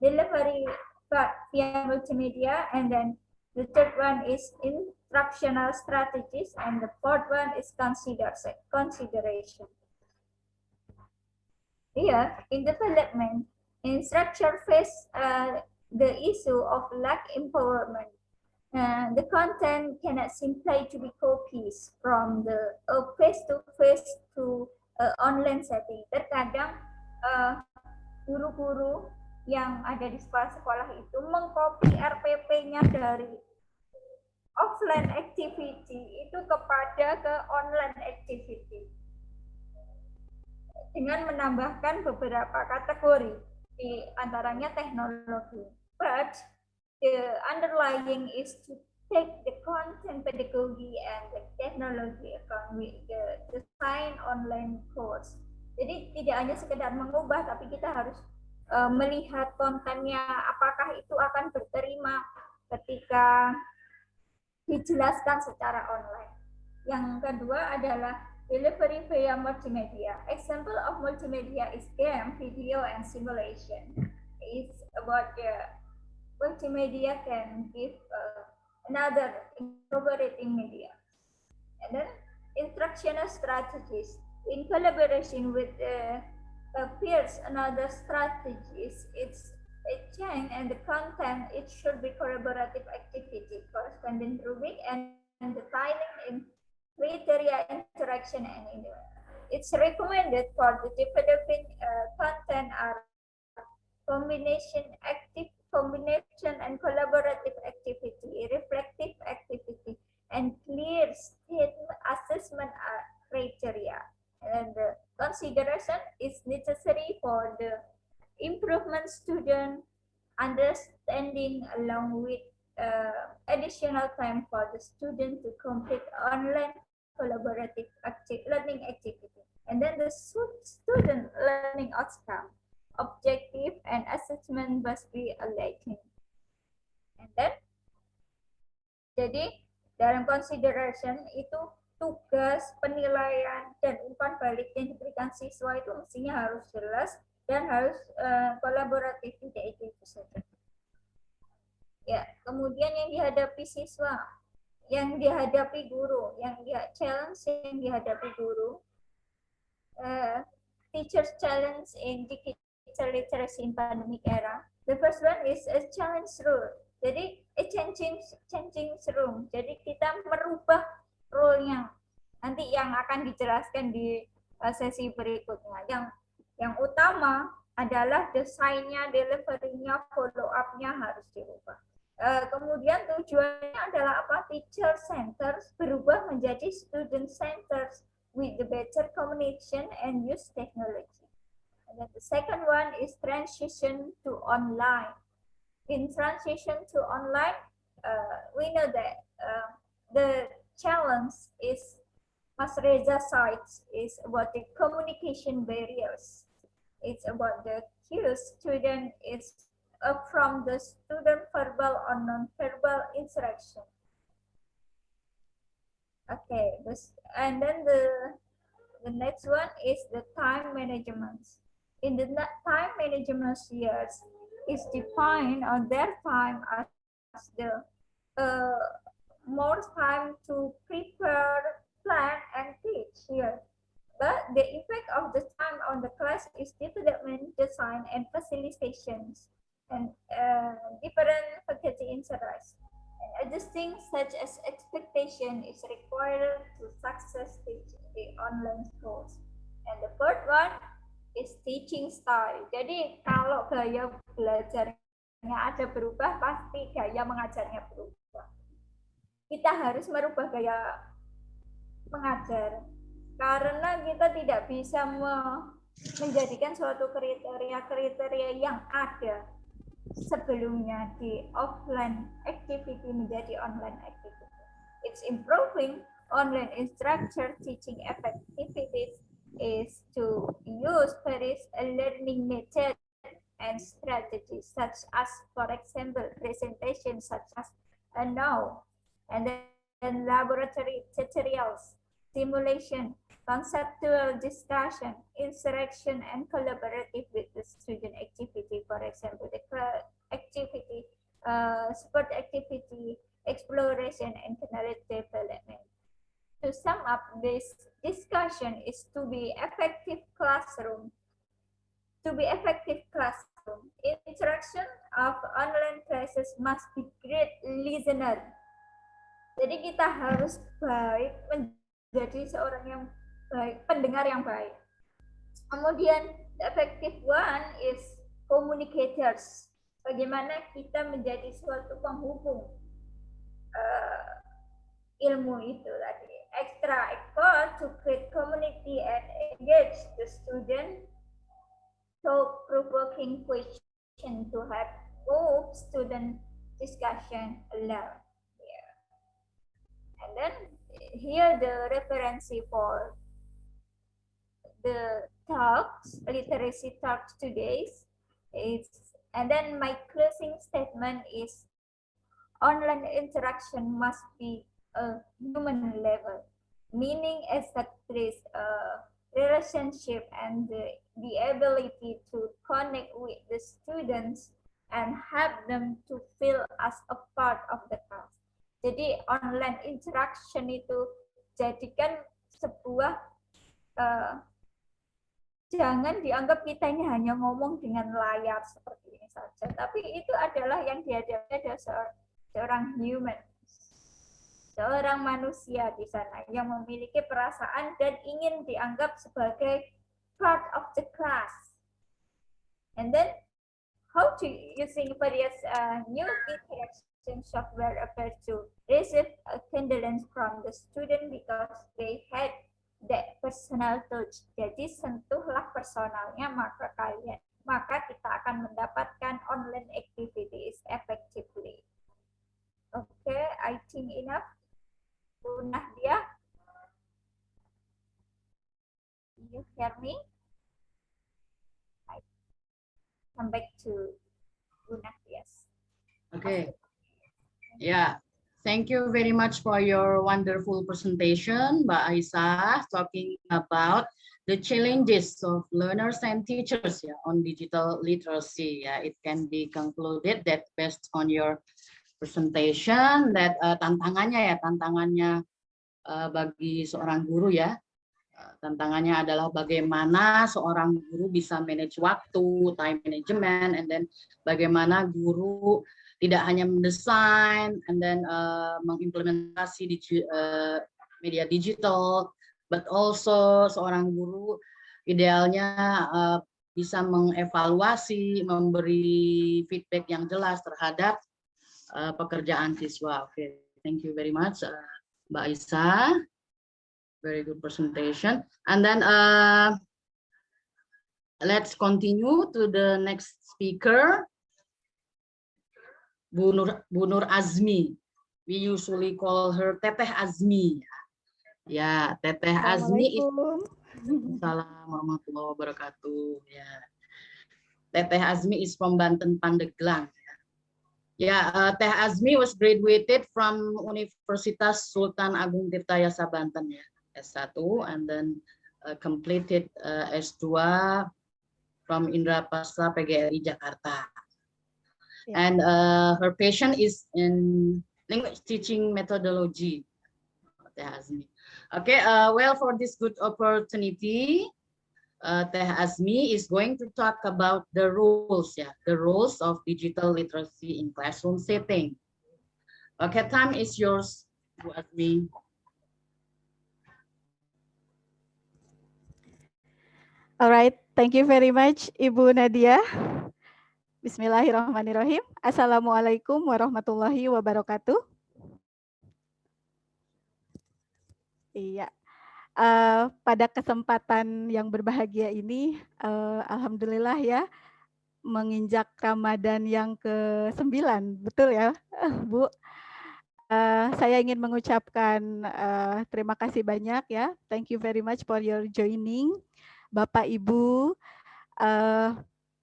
delivery via multimedia, and then the third one is instructional strategies, and the fourth one is consideration. Here, in development, instructor face the issue of lack empowerment. The content cannot simply to be copies from the face-to-face to online setting. Terkadang guru-guru yang ada di sekolah-sekolah itu mengcopy RPP-nya dari offline activity itu kepada ke online activity dengan menambahkan beberapa kategori, di antaranya teknologi. But the underlying is to take the content pedagogy and the technology economy, the design online course. Jadi tidak hanya sekedar mengubah, tapi kita harus melihat kontennya apakah itu akan diterima ketika dijelaskan secara online. Yang kedua adalah delivery via multimedia. Example of multimedia is game, video, and simulation. It's about the multimedia can give another incorporating media. And then instructional strategies in collaboration with peers. Another strategy is a chain and the content. It should be collaborative activity corresponding rubric and the tiling in criteria, interaction, and it's recommended for the developing content are combination and collaborative activity, reflective activity, and clear state assessment criteria. And the consideration is necessary for the improvement student understanding along with additional time for the student to complete online collaborative learning activity. And then the student learning outcome, objective and assessment must be aligned. And then, jadi dalam consideration itu tugas, penilaian, dan umpan balik yang diberikan siswa itu mestinya harus jelas dan harus kolaboratif, tidak itu saja. Ya, kemudian yang dihadapi siswa, yang dihadapi guru, challenge yang dihadapi guru, teachers challenge in digital literacy in pandemic era. The first one is a challenge rule. Jadi changing room. Jadi kita merubah role-nya. Nanti yang akan dijelaskan di sesi berikutnya. Yang utama adalah desainnya, delivery-nya, follow up-nya harus dirubah. Kemudian tujuannya adalah apa? Teacher centers berubah menjadi student centers with the better communication and use technology. And then the second one is transition to online. In transition to online, we know that the challenge is, Mas Reza cites, is about the communication barriers. It's about the cues student is from the student verbal or non-verbal interaction. Okay, and then the next one is the time management. In the time management years is defined on their time as the more time to prepare, plan, and teach here. But the impact of the time on the class is development, design, and facilitations, and different faculty interests. Adjusting such as expectation is required to success teaching the online course. And the third one is teaching style. Jadi kalau gaya belajarnya ada berubah, pasti gaya mengajarnya berubah. Kita harus merubah gaya mengajar karena kita tidak bisa menjadikan suatu kriteria yang ada sebelumnya di offline activity menjadi online activity. It's improving online instructor teaching effectivities is to use various learning methods and strategies such as, for example, presentation such as now, and then laboratory tutorials, simulation, conceptual discussion, interaction, and collaborative with the student activity. For example, the activity, sport activity, exploration, and knowledge development. To sum up, this discussion is to be effective classroom. To be effective classroom, interaction of online classes must be great listener. Jadi kita harus baik menjadi seorang yang baik, pendengar yang baik. Kemudian the effective one is communicators. Bagaimana kita menjadi suatu penghubung ilmu itu tadi. Extra effort to create community and engage the student. Thought-provoking question to have both student discussion learn. Yeah. And then here the reference for the talks, literacy talks today is, and then my closing statement is online interaction must be a human level, meaning establish a relationship and the ability to connect with the students and help them to feel as a part of the class. Jadi online interaction itu jadikan sebuah jangan dianggap kita ini hanya ngomong dengan layar seperti ini saja, tapi itu adalah yang dihadapi ada seorang human, seorang manusia di sana yang memiliki perasaan dan ingin dianggap sebagai part of the class. And then how to using various new interaction software appear to receive attendance from the student because they had that personal touch. Jadi sentuhlah personalnya maka kita akan mendapatkan online activities effectively. Okay, I think enough. Bu Nahdia, you hear me? I come back to Bu Nahdia. Okay. Yeah. Thank you very much for your wonderful presentation, Mbak Aisyah, talking about the challenges of learners and teachers on digital literacy. It can be concluded that based on your presentation that tantangannya bagi seorang guru tantangannya adalah bagaimana seorang guru bisa manage waktu, time management, and then bagaimana guru tidak hanya mendesain and then mengimplementasi media digital, but also seorang guru idealnya bisa mengevaluasi, memberi feedback yang jelas terhadap pekerjaan siswa. Okay, thank you very much, Mbak Aisyah. Very good presentation. And then let's continue to the next speaker, Bu Nur Azmi. We usually call her Teteh Azmi. Ya, Teteh Azmi. Assalamualaikum warahmatullahi wabarakatuh. Ya. Teteh Azmi is from Banten Pandeglang. Teh Azmi was graduated from Universitas Sultan Agung Tirtayasa Banten ya, S1, and then completed S2 from Indrapasta PGRI Jakarta. And her passion is in language teaching methodology. Okay, well, for this good opportunity, Teh Azmi is going to talk about the rules, the rules of digital literacy in classroom setting. Okay, time is yours, Bu Azmi. All right, thank you very much, Ibu Nadia. Bismillahirrahmanirrahim. Assalamualaikum warahmatullahi wabarakatuh. Iya. Pada kesempatan yang berbahagia ini, alhamdulillah ya, menginjak Ramadan yang ke-9, betul ya, Bu? Saya ingin mengucapkan terima kasih banyak ya. Thank you very much for your joining, Bapak Ibu,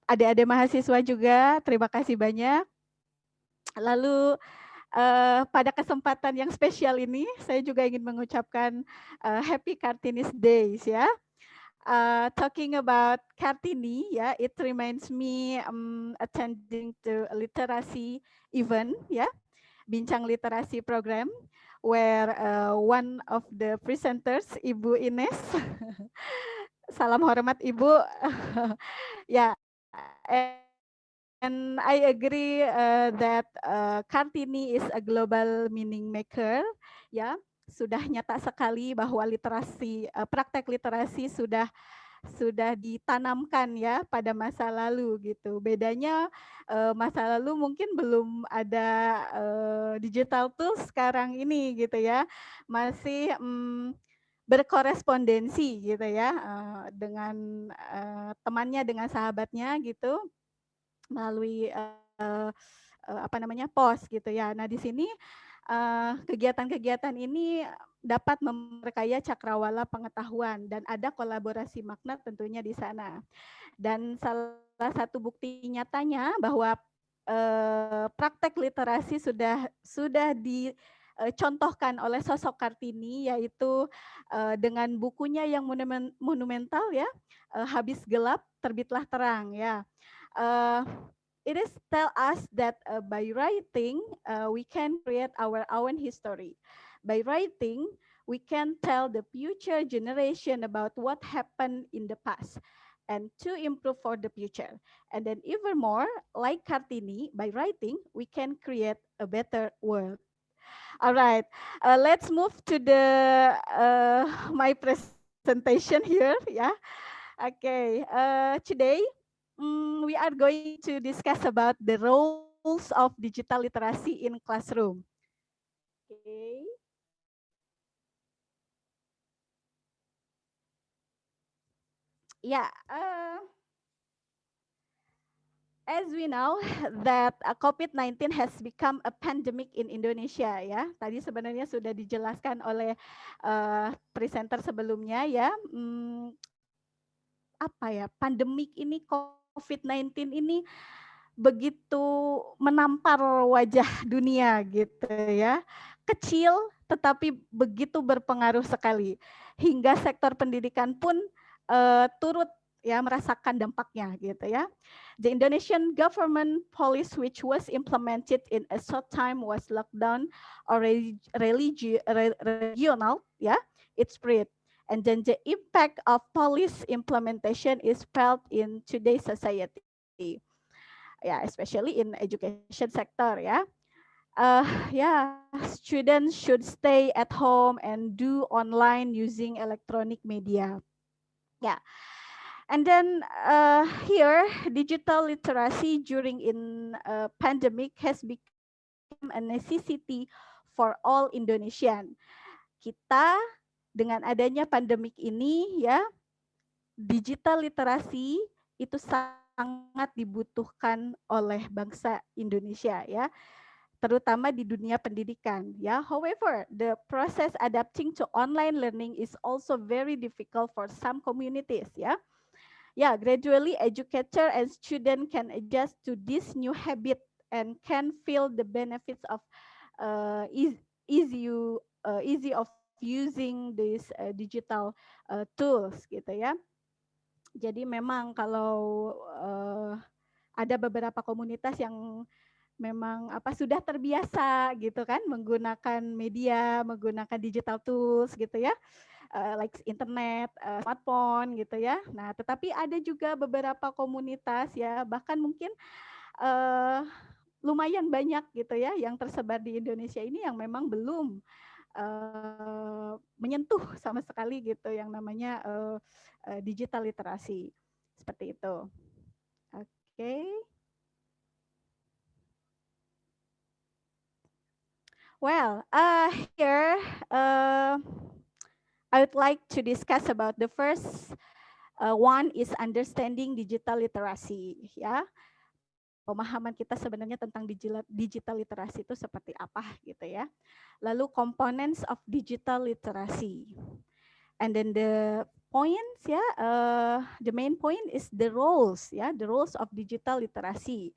adik-adik mahasiswa juga, terima kasih banyak. Lalu pada kesempatan yang spesial ini, saya juga ingin mengucapkan Happy Kartini's Days ya. Talking about Kartini, ya, it reminds me attending to a literacy event, ya, Bincang Literasi program, where one of the presenters, Ibu Ines, salam hormat Ibu, ya. And I agree that Kartini is a global meaning maker, ya. Sudah nyata sekali bahwa literasi, praktek literasi sudah ditanamkan ya pada masa lalu gitu. Bedanya masa lalu mungkin belum ada digital tools, sekarang ini gitu ya. Masih berkorespondensi gitu ya dengan temannya, dengan sahabatnya gitu, melalui pos gitu ya. Nah, di sini kegiatan-kegiatan ini dapat memperkaya cakrawala pengetahuan dan ada kolaborasi makna tentunya di sana. Dan salah satu bukti nyatanya bahwa praktek literasi sudah dicontohkan oleh sosok Kartini, yaitu dengan bukunya yang monumental ya, Habis Gelap Terbitlah Terang ya. It is tell us that by writing, we can create our own history. By writing, we can tell the future generation about what happened in the past and to improve for the future. And then even more, like Kartini, by writing, we can create a better world. All right, let's move to the my presentation here. Yeah, okay. Today, we are going to discuss about the roles of digital literacy in classroom. Okay. Yeah. As we know that COVID-19 has become a pandemic in Indonesia ya. Tadi sebenarnya sudah dijelaskan oleh presenter sebelumnya ya. Pandemik ini, COVID-19 ini begitu menampar wajah dunia gitu ya. Kecil tetapi begitu berpengaruh sekali. Hingga sektor pendidikan pun turut ya merasakan dampaknya gitu ya. The Indonesian government policy which was implemented in a short time was lockdown or regional ya, it spread. And then the impact of policy implementation is felt in today's society. Yeah, especially in education sector ya. Students should stay at home and do online using electronic media. Yeah. And then here, digital literacy during pandemic has become a necessity for all Indonesian. Kita dengan adanya pandemik ini ya, digital literasi itu sangat dibutuhkan oleh bangsa Indonesia ya, terutama di dunia pendidikan ya. However, the process adapting to online learning is also very difficult for some communities ya. Yeah, gradually educator and student can adjust to this new habit and can feel the benefits of easy of using these digital tools gitu ya. Jadi memang kalau ada beberapa komunitas yang memang sudah terbiasa gitu kan menggunakan media, menggunakan digital tools gitu ya. Like internet, smartphone gitu ya. Nah, tetapi ada juga beberapa komunitas ya, bahkan mungkin lumayan banyak gitu ya yang tersebar di Indonesia ini yang memang belum menyentuh sama sekali gitu yang namanya digital literasi. Seperti itu. Oke. Well, here I would like to discuss about the first one is understanding digital literacy ya. Pemahaman kita sebenarnya tentang digital literasi itu seperti apa gitu ya. Lalu components of digital literacy. And then the points ya, the main point is the roles ya, the roles of digital literacy.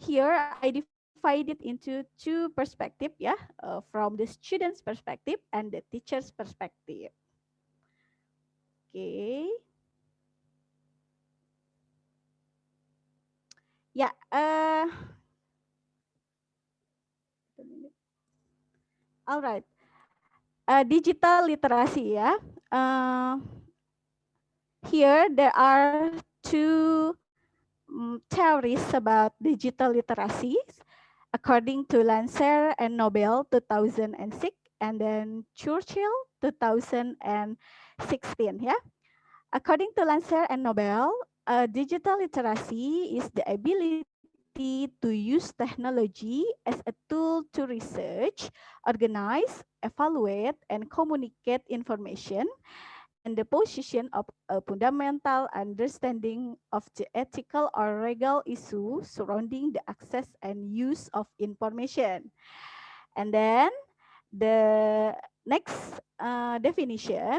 Here I divide it into two perspectives ya, from the student's perspective and the teacher's perspective. Okay. Ya, alright. Digital literacy ya. Here there are two theories about digital literacy according to Lancer and Nobel 2006 and then Churchill 2016 ya. According to Lancer and Nobel, digital literacy is the ability to use technology as a tool to research, organize, evaluate, and communicate information, and the position of a fundamental understanding of the ethical or legal issue surrounding the access and use of information. And then the next definition,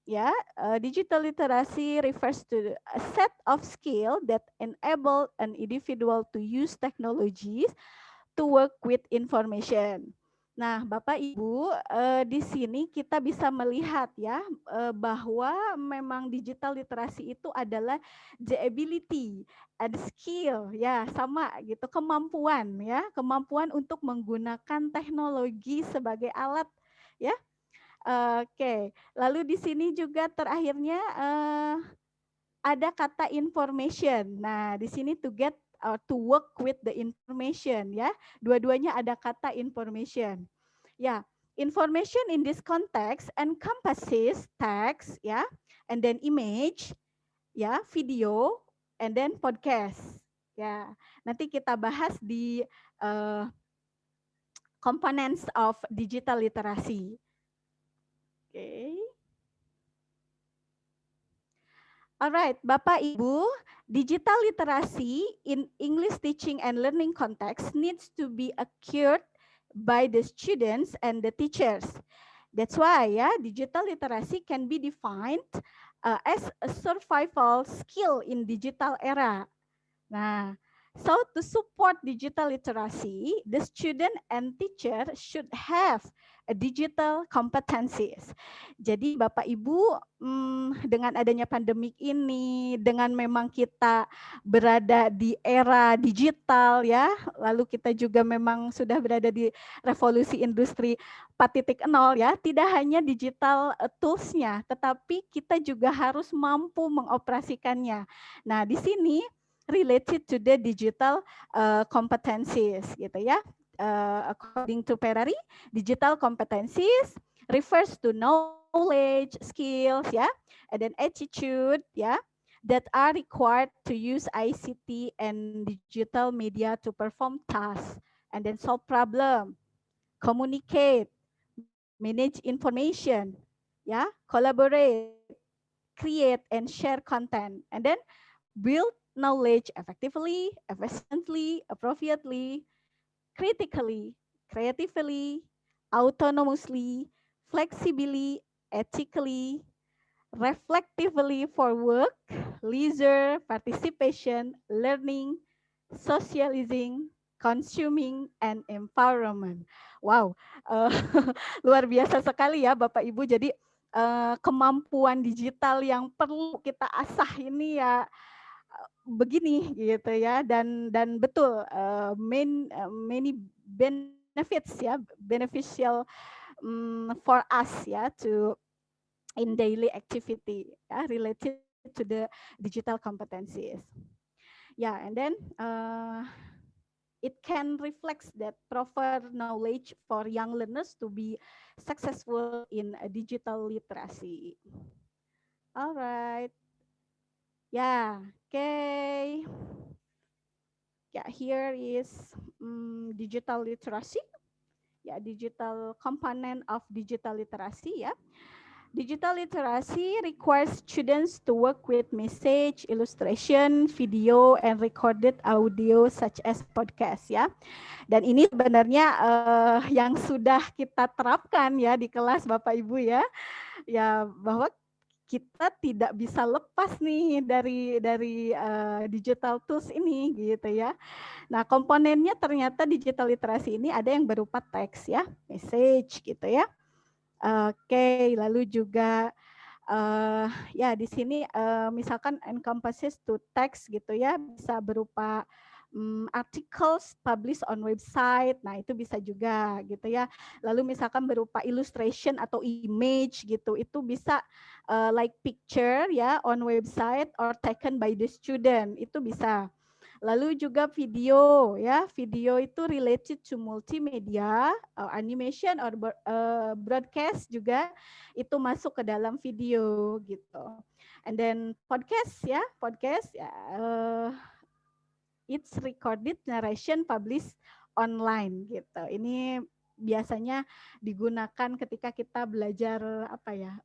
yeah, digital literacy refers to a set of skills that enable an individual to use technologies to work with information. Nah, Bapak Ibu, di sini kita bisa melihat ya bahwa memang digital literasi itu adalah the ability and skill ya, sama gitu, kemampuan ya, kemampuan untuk menggunakan teknologi sebagai alat ya. Oke, lalu di sini juga terakhirnya ada kata information. Nah, di sini to get to work with the information ya. Dua-duanya ada kata information. Ya, information in this context encompasses text ya, and then image ya, video, and then podcast. Ya, nanti kita bahas di components of digital literacy. Okay. Alright, Bapak Ibu, digital literacy in English teaching and learning context needs to be acquired by the students and the teachers. That's why ya, digital literacy can be defined as a survival skill in digital era. Nah, so to support digital literacy, the student and teacher should have a digital competencies. Jadi Bapak Ibu, dengan adanya pandemik ini, dengan memang kita berada di era digital ya, lalu kita juga memang sudah berada di revolusi industri 4.0 ya, tidak hanya digital tools-nya, tetapi kita juga harus mampu mengoperasikannya. Nah, di sini related to the digital competencies gitu ya. According to Perari, digital competencies refers to knowledge, skills, yeah, and then attitude, yeah, that are required to use ICT and digital media to perform tasks and then solve problem, communicate, manage information, yeah, collaborate, create and share content, and then build knowledge effectively, efficiently, appropriately, critically, creatively, autonomously, flexibly, ethically, reflectively for work, leisure, participation, learning, socializing, consuming, and empowerment. Wow, luar biasa sekali ya Bapak Ibu. Jadi kemampuan digital yang perlu kita asah ini ya begini gitu ya, dan betul many benefits ya, beneficial for us ya to in daily activity related to the digital competencies. Yeah, and then it can reflect that proper knowledge for young learners to be successful in digital literacy. All right. Yeah, okay. Yeah, here is digital literacy. Yeah, digital component of digital literacy. Yeah. Digital literacy requires students to work with message, illustration, video, and recorded audio such as podcast ya. Dan ini sebenarnya yang sudah kita terapkan ya di kelas Bapak Ibu ya. Ya, bahwa kita tidak bisa lepas nih dari digital tools ini gitu ya. Nah, komponennya ternyata digital literasi ini ada yang berupa teks ya, message gitu ya. Oke, lalu juga ya di sini misalkan encompasses to text gitu ya, bisa berupa articles published on website. Nah, itu bisa juga gitu ya. Lalu misalkan berupa illustration atau image gitu, itu bisa like picture ya on website or taken by the student, itu bisa. Lalu juga video ya, video itu related to multimedia, animation or broadcast juga itu masuk ke dalam video gitu. And then podcast ya, it's recorded narration published online gitu. Ini biasanya digunakan ketika kita belajar apa ya,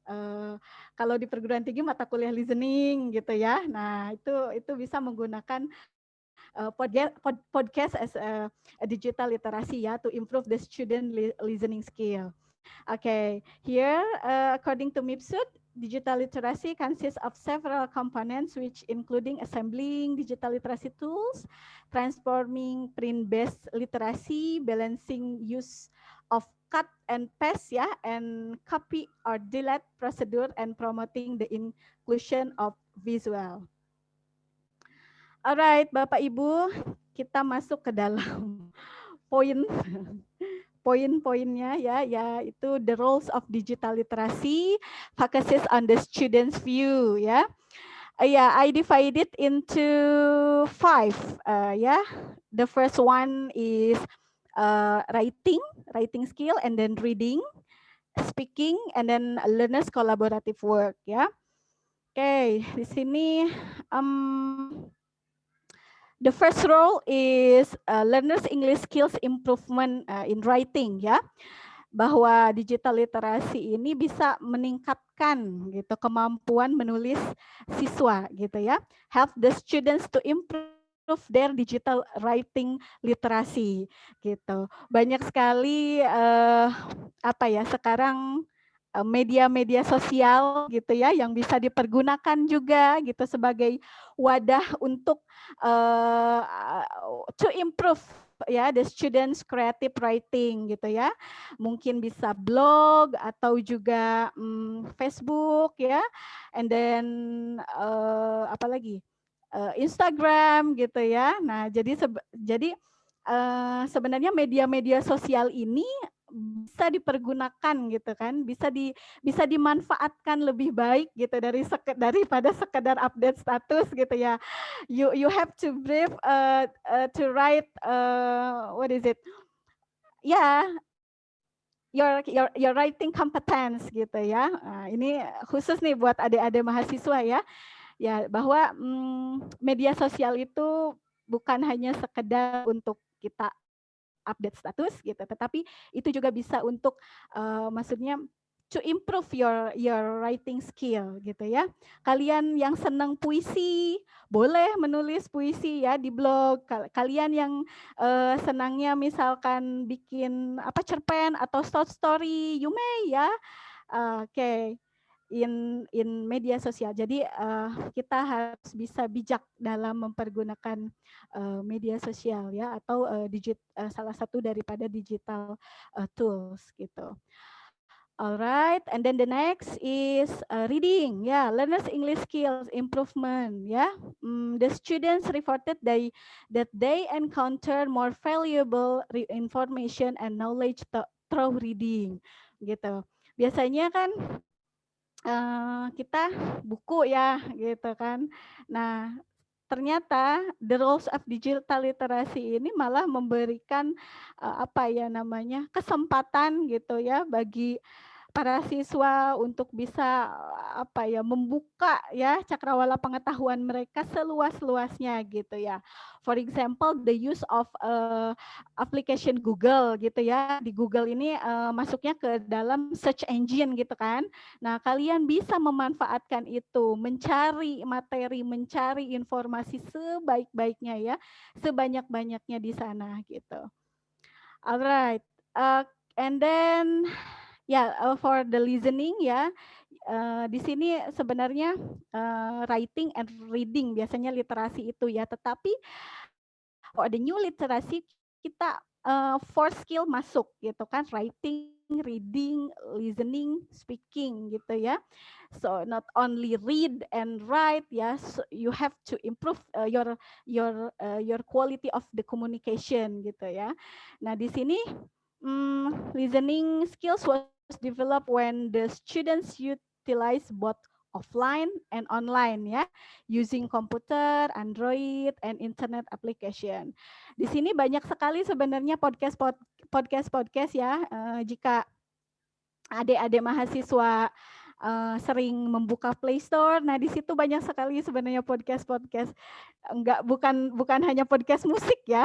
kalau di perguruan tinggi mata kuliah listening gitu ya. Nah itu bisa menggunakan podcast as a digital literacy ya to improve the student listening skill. Okay, here according to MIPSUD, digital literacy consists of several components which including assembling digital literacy tools, transforming print-based literacy, balancing use of cut and paste ya, and copy or delete procedure, and promoting the inclusion of visual. Alright, Bapak Ibu, kita masuk ke dalam poin-poinnya ya, yaitu the roles of digital literacy focuses on the student's view ya. I divided into 5 ya. The first one is writing skill, and then reading, speaking, and then learners collaborative work ya. Oke, di sini the first role is learners English skills improvement in writing ya. Bahwa digital literasi ini bisa meningkatkan gitu kemampuan menulis siswa gitu ya. Help the students to improve their digital writing literacy gitu. Banyak sekali apa ya sekarang media-media sosial gitu ya yang bisa dipergunakan juga gitu sebagai wadah untuk to improve ya the students creative writing gitu ya. Mungkin bisa blog atau juga Facebook ya, and then apa lagi Instagram gitu ya. Nah jadi sebenarnya media-media sosial ini bisa dipergunakan gitu kan, bisa dimanfaatkan lebih baik gitu daripada sekedar update status gitu ya. You have to brief to write what is it? Ya, your writing competence gitu ya. Nah, ini khusus nih buat adik-adik mahasiswa ya. Ya, bahwa media sosial itu bukan hanya sekedar untuk kita update status gitu, tetapi itu juga bisa untuk maksudnya to improve your writing skill gitu ya. Kalian yang senang puisi boleh menulis puisi ya di blog. Kalian yang senangnya misalkan bikin apa cerpen atau short story, you may ya. Oke. in media sosial. Jadi kita harus bisa bijak dalam mempergunakan media sosial ya, atau salah satu daripada digital tools gitu. Alright, and then the next is reading. Yeah, learners English skills improvement. Yeah, the students reported that they encounter more valuable information and knowledge through reading. Gitu. Biasanya kan kita buku ya, gitu kan. Nah, ternyata the roles of digital literacy ini malah memberikan kesempatan gitu ya bagi para siswa untuk bisa membuka ya cakrawala pengetahuan mereka seluas-luasnya gitu ya. For example, the use of application Google gitu ya. Di Google ini masuknya ke dalam search engine gitu kan. Nah, kalian bisa memanfaatkan itu, mencari materi, mencari informasi sebaik-baiknya ya, sebanyak-banyaknya di sana gitu. Alright, and then for the listening ya, di sini sebenarnya writing and reading biasanya literasi itu ya, tetapi for the new literasi kita 4 skill masuk gitu kan, writing, reading, listening, speaking gitu ya. So not only read and write ya, so you have to improve your quality of the communication gitu ya. Nah di sini listening skills was developed when the students utilize both offline and online ya, using komputer, Android, and internet application. Di sini banyak sekali sebenarnya podcast ya. Jika adik-adik mahasiswa sering membuka Play Store, nah di situ banyak sekali sebenarnya podcast. Bukan hanya podcast musik ya,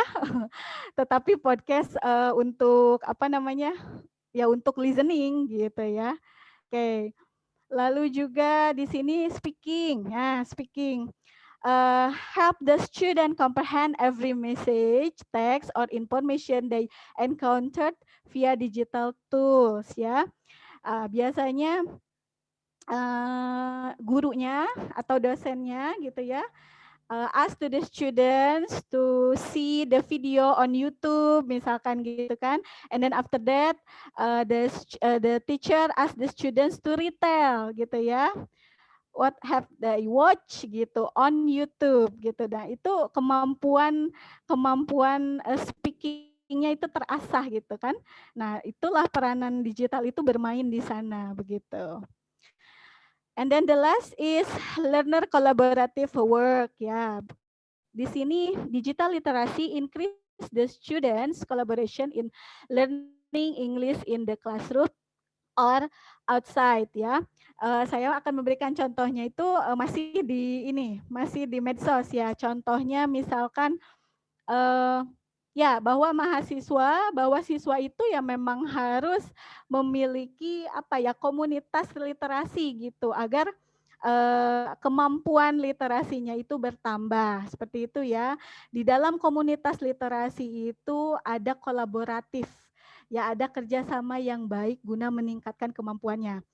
tetapi podcast untuk untuk listening gitu ya. Oke. Lalu juga di sini speaking. Nah, speaking help the student comprehend every message, text, or information they encountered via digital tools ya. Biasanya gurunya atau dosennya gitu ya, ask to the students to see the video on YouTube misalkan gitu kan, and then after that the teacher ask the students to retell gitu ya, what have they watch gitu on YouTube gitu. Nah itu kemampuan speakingnya itu terasah gitu kan. Nah itulah peranan digital itu bermain di sana begitu. And then the last is learner collaborative work ya. Di sini digital literacy increase the students collaboration in learning English in the classroom or outside ya. Saya akan memberikan contohnya itu masih di medsos ya. Contohnya misalkan bahwa siswa itu ya memang harus memiliki komunitas literasi gitu agar kemampuan literasinya itu bertambah seperti itu ya. Di dalam komunitas literasi itu ada kolaboratif ya, ada kerjasama yang baik guna meningkatkan kemampuannya.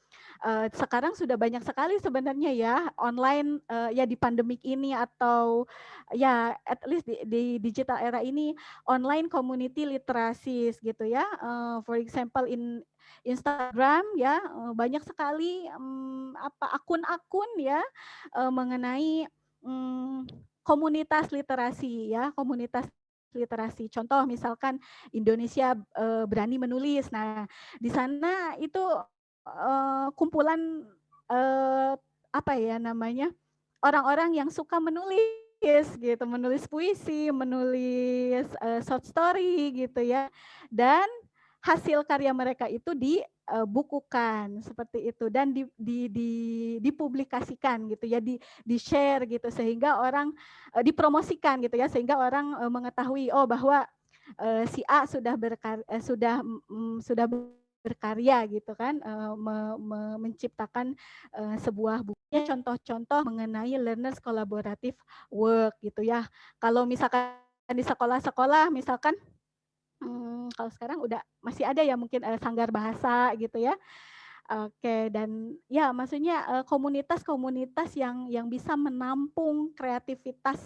Sekarang sudah banyak sekali sebenarnya ya online ya di pandemik ini atau ya at least di digital era ini online community literacies gitu ya. For example in Instagram ya banyak sekali akun-akun ya mengenai komunitas literasi ya, komunitas literasi. Contoh misalkan Indonesia berani menulis. Nah, di sana itu kumpulan orang-orang yang suka menulis gitu, menulis puisi, menulis short story gitu ya, dan hasil karya mereka itu dibukukan seperti itu dan dipublikasikan gitu ya, di share gitu sehingga orang dipromosikan gitu ya, sehingga orang mengetahui bahwa si A sudah berkarya gitu kan, menciptakan sebuah bukunya, contoh-contoh mengenai learners collaborative work gitu ya. Kalau misalkan di sekolah-sekolah misalkan kalau sekarang udah masih ada ya mungkin sanggar bahasa gitu ya. Oke, dan ya maksudnya komunitas-komunitas yang bisa menampung kreativitas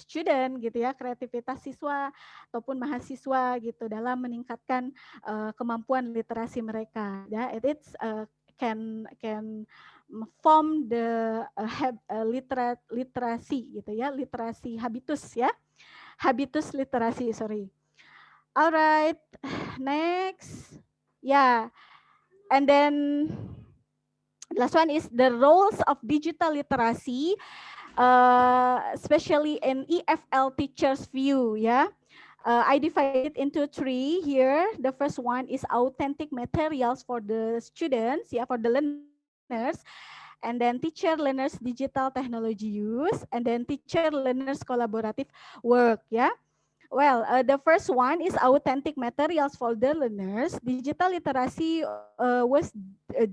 student gitu ya, kreativitas siswa ataupun mahasiswa gitu dalam meningkatkan kemampuan literasi mereka. Ya, it's can form the literasi gitu ya, literasi habitus ya, habitus literasi, sorry. Alright, next, yeah, and then last one is the roles of digital literacy. Especially in EFL teachers view, yeah. I divide it into 3 here. The first one is authentic materials for the students, yeah, for the learners, and then teacher learners digital technology use, and then teacher learners collaborative work, yeah. Well, the first one is authentic materials for the learners. Digital literacy was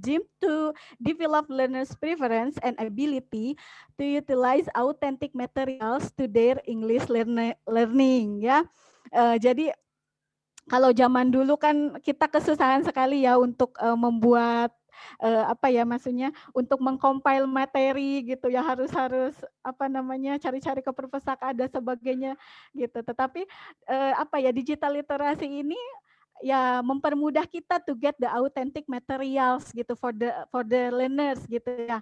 deemed to develop learners' preference and ability to utilize authentic materials to their English learning. Ya, jadi kalau zaman dulu kan kita kesusahan sekali ya untuk membuat apa ya maksudnya untuk mengcompile materi gitu ya harus apa namanya cari-cari ke perpustakaan dan sebagainya gitu. Tetapi apa ya digital literasi ini ya mempermudah kita to get the authentic materials gitu for the learners gitu ya.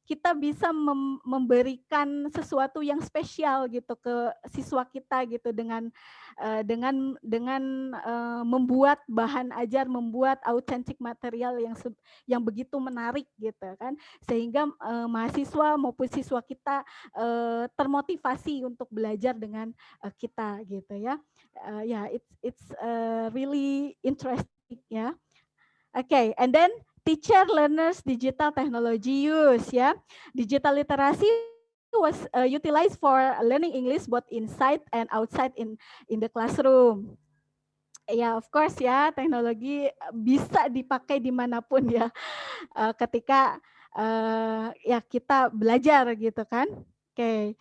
Kita bisa memberikan sesuatu yang spesial gitu ke siswa kita gitu dengan membuat bahan ajar, membuat authentic material yang begitu menarik gitu kan, sehingga mahasiswa maupun siswa kita termotivasi untuk belajar dengan kita gitu ya. Ya, it's really interesting ya. Okay, and then teacher learners digital technology use ya. Digital literacy was utilized for learning English both inside and outside in the classroom. Ya, of course ya, teknologi bisa dipakai dimanapun ya, ketika ya kita belajar gitu kan. Oke,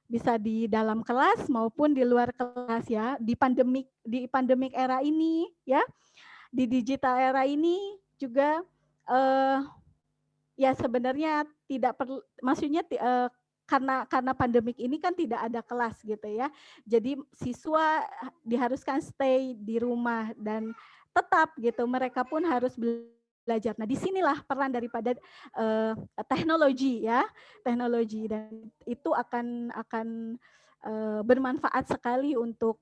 bisa di dalam kelas maupun di luar kelas ya. Di pandemik era ini ya, di digital era ini juga ya sebenarnya tidak perlu, maksudnya karena pandemik ini kan tidak ada kelas gitu ya. Jadi siswa diharuskan stay di rumah dan tetap gitu mereka pun harus belajar. Nah, disinilah peran daripada teknologi ya, teknologi, dan itu akan bermanfaat sekali untuk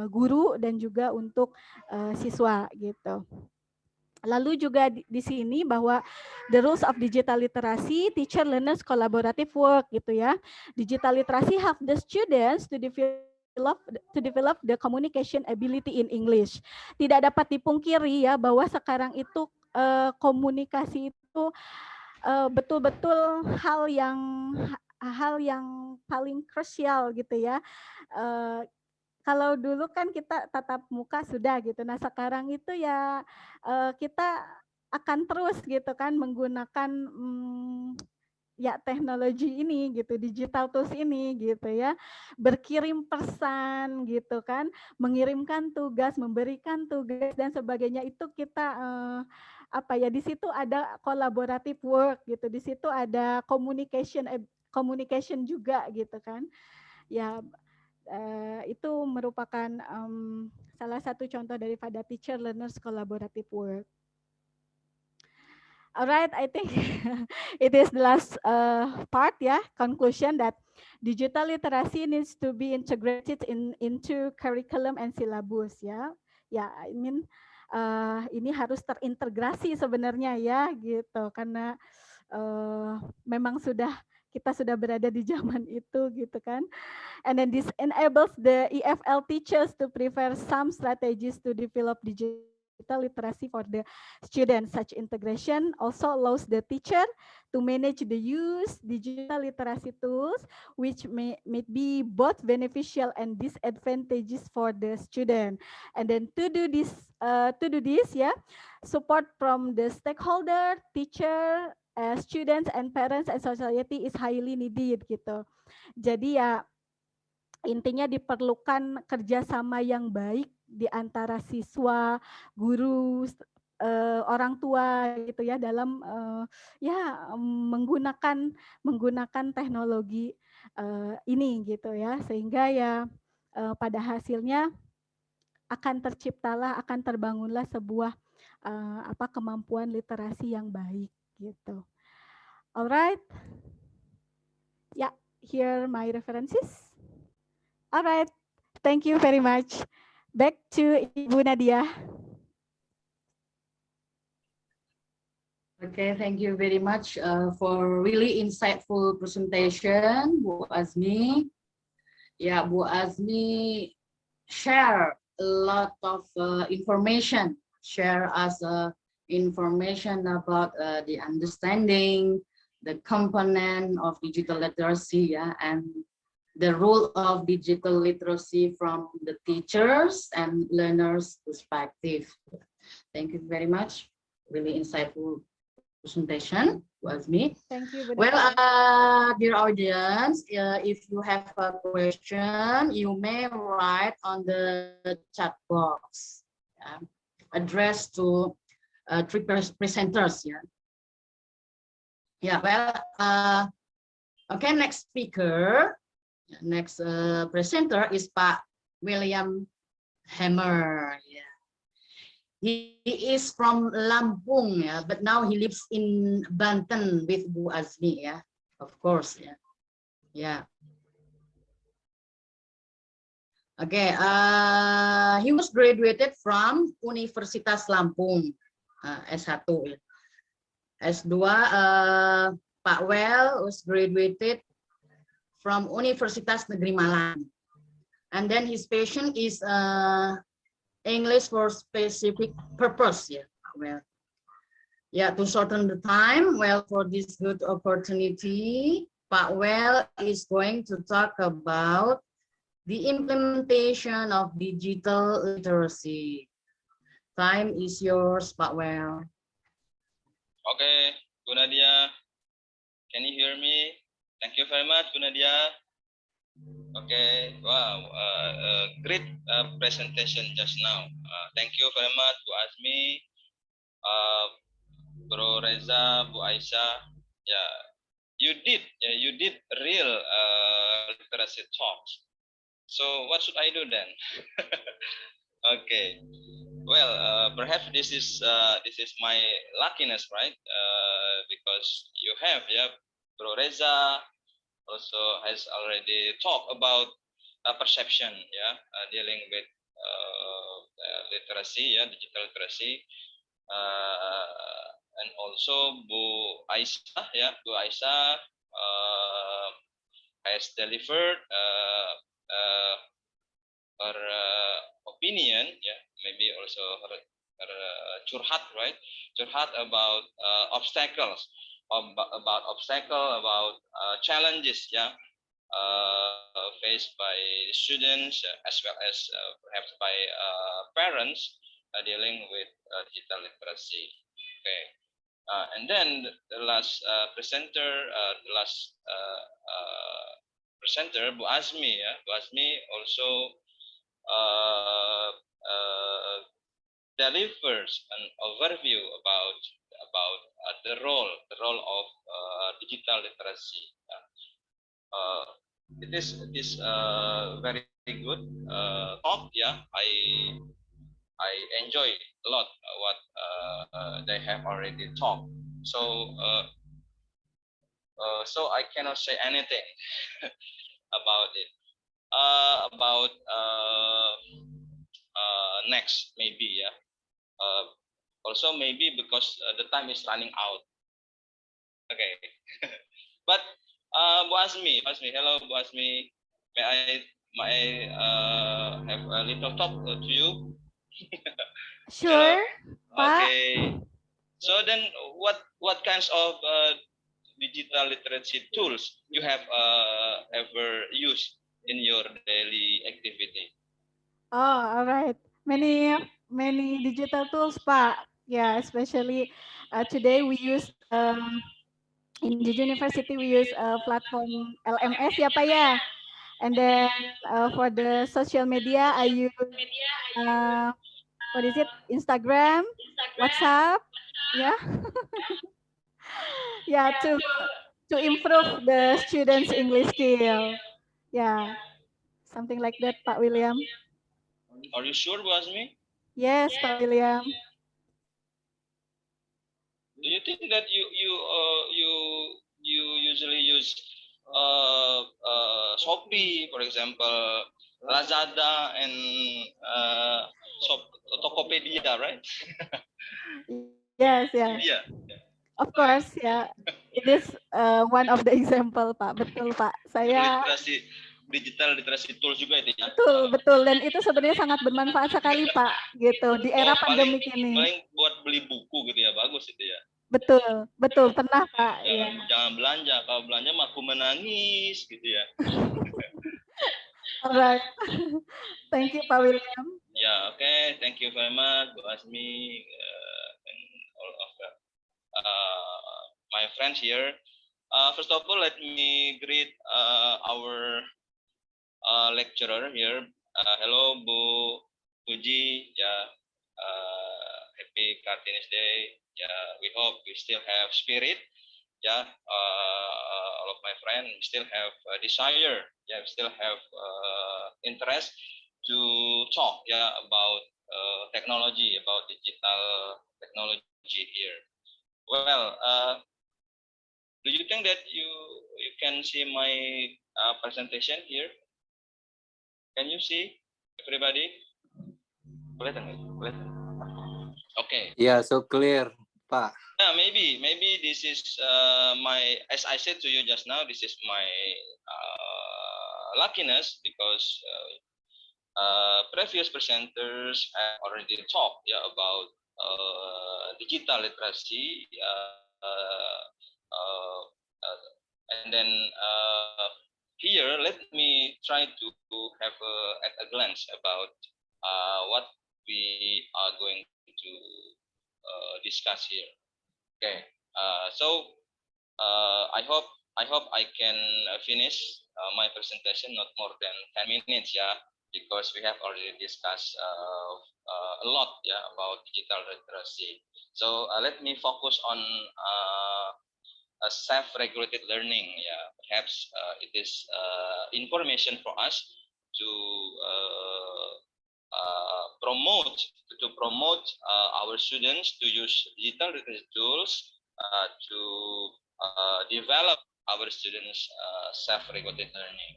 guru dan juga untuk siswa gitu. Lalu juga di sini bahwa the rules of digital literacy, teacher learners collaborative work gitu ya. Digital literacy help the students to develop the communication ability in English. Tidak dapat dipungkiri ya bahwa sekarang itu komunikasi itu betul-betul hal yang paling krusial gitu ya. Kalau dulu kan kita tatap muka sudah gitu. Nah, sekarang itu ya kita akan terus gitu kan menggunakan ya teknologi ini gitu, digital tools ini gitu ya. Berkirim pesan gitu kan, mengirimkan tugas, memberikan tugas dan sebagainya, itu kita apa ya, di situ ada collaborative work gitu. Di situ ada communication juga gitu kan. Ya, itu merupakan salah satu contoh daripada teacher learners collaborative work. Alright, I think it is the last part ya, conclusion that digital literacy needs to be integrated into curriculum and syllabus ya. Ya, I mean ini harus terintegrasi sebenarnya ya gitu, karena memang kita sudah berada di zaman itu gitu kan. And then this enables the EFL teachers to prepare some strategies to develop digital literacy for the students. Such integration also allows the teacher to manage the use digital literacy tools, which may be both beneficial and disadvantageous for the student. And then to do this, yeah, support from the stakeholder, teacher, students and parents and society is highly needed gitu. Jadi ya intinya diperlukan kerjasama yang baik di antara siswa, guru, orang tua gitu ya dalam ya menggunakan teknologi ini gitu ya, sehingga ya pada hasilnya akan terbangunlah sebuah kemampuan literasi yang baik gitu. Alright, ya, here my references. Alright, thank you very much. Back to Ibu Nadia. Okay, thank you very much for really insightful presentation, Bu Azmi. Yeah, Bu Azmi share a lot of information, share us information about the understanding, the component of digital literacy, yeah, and the role of digital literacy from the teachers and learners' perspective. Thank you very much. Really insightful presentation was me. Thank you, Bu Well, Nadia. dear audience, if you have a question, you may write on the chat box, addressed to three presenters. Yeah. Well, okay. Next speaker, next presenter is Pak William Hammer. Yeah. He is from Lampung, yeah, but now he lives in Banten with Bu Azmi, yeah, of course, yeah, yeah. Okay, he was graduated from Universitas Lampung, S1, ya. S2, Pak Well was graduated from Universitas Negeri Malang, and then his passion is English for specific purpose, yeah. Well, yeah, to shorten the time, well, for this good opportunity, Pak Well is going to talk about the implementation of digital literacy. Time is yours, Pak Well. Okay, Bu Nadia, can you hear me? Thank you very much, Bu Nadia. Okay, wow, great presentation just now. Thank you very much, Bu Azmi, Bro Reza, Bu Aisyah. Yeah, you did real literacy talks. So what should I do then? Okay, well, perhaps this is my luckiness, right? Because you have, yeah, Bro Reza also has already talked about perception, yeah, dealing with literacy, yeah, digital literacy, and also Bu Aisyah, yeah, Bu Aisyah has delivered her opinion, yeah, maybe also her curhat, right? Curhat about obstacles. About challenges, yeah, faced by students as well as perhaps by parents dealing with digital literacy. Okay, and then the last presenter, Bu Azmi, yeah, Bu Azmi also delivers an overview about the role of digital literacy. It is very good talk. Yeah, I enjoy a lot what they have already talked. So so I cannot say anything about it. About next maybe, yeah. Also maybe because the time is running out. Okay, but Bu Azmi, hello Bu Azmi. May I have a little talk to you? Sure, Pak. Okay. So then, what kinds of digital literacy tools you have ever used in your daily activity? Oh, all right. Many digital tools, Pak. Yeah, especially today we use in the university we use platform LMS ya, Pak ya. And then for the social media I use what is it? Instagram, WhatsApp, yeah, yeah, to improve the students' English skill. Yeah, something like that, Pak William. Are you sure, Bu Azmi? Yes, Pak William. Do you think that you usually use Shopee, for example, Lazada, and Tokopedia, right? Yes, yeah. Yeah. Of course, ya. It is one of the example, Pak. Betul, Pak. Saya Digital literasi tools juga itu ya. betul, betul. Dan itu sebenarnya sangat bermanfaat sekali, Pak. Gitu di era paling pandemik ini. buat beli buku gitu ya, bagus itu ya. Betul, betul. Pernah, Pak. Jangan belanja. Kalau belanja mah aku menangis gitu ya. Alright. Thank you, Pak William. Yeah, okay. Thank you very much, Bu Azmi, and all of my friends here. First of all, let me greet our lecturer here. Hello, Bu Puji. Yeah, happy Kartini Day. Yeah, we hope we still have spirit. Yeah, all of my friends still have a desire. Yeah, we still have interest to talk. Yeah, about technology, about digital technology here. Well, do you think that you can see my presentation here? Can you see everybody? Okay. Yeah, so clear, Pak. Yeah, maybe this is my, as I said to you just now, this is my luckiness because previous presenters have already talked about digital literacy, and then here let me try to have at a glance about what we are going to discuss here. Okay, so I hope I can finish my presentation not more than 10 minutes, yeah, because we have already discussed a lot, yeah, about digital literacy. So let me focus on a self-regulated learning. Yeah, perhaps it is information for us to promote our students to use digital literacy tools to develop our students self-regulated learning.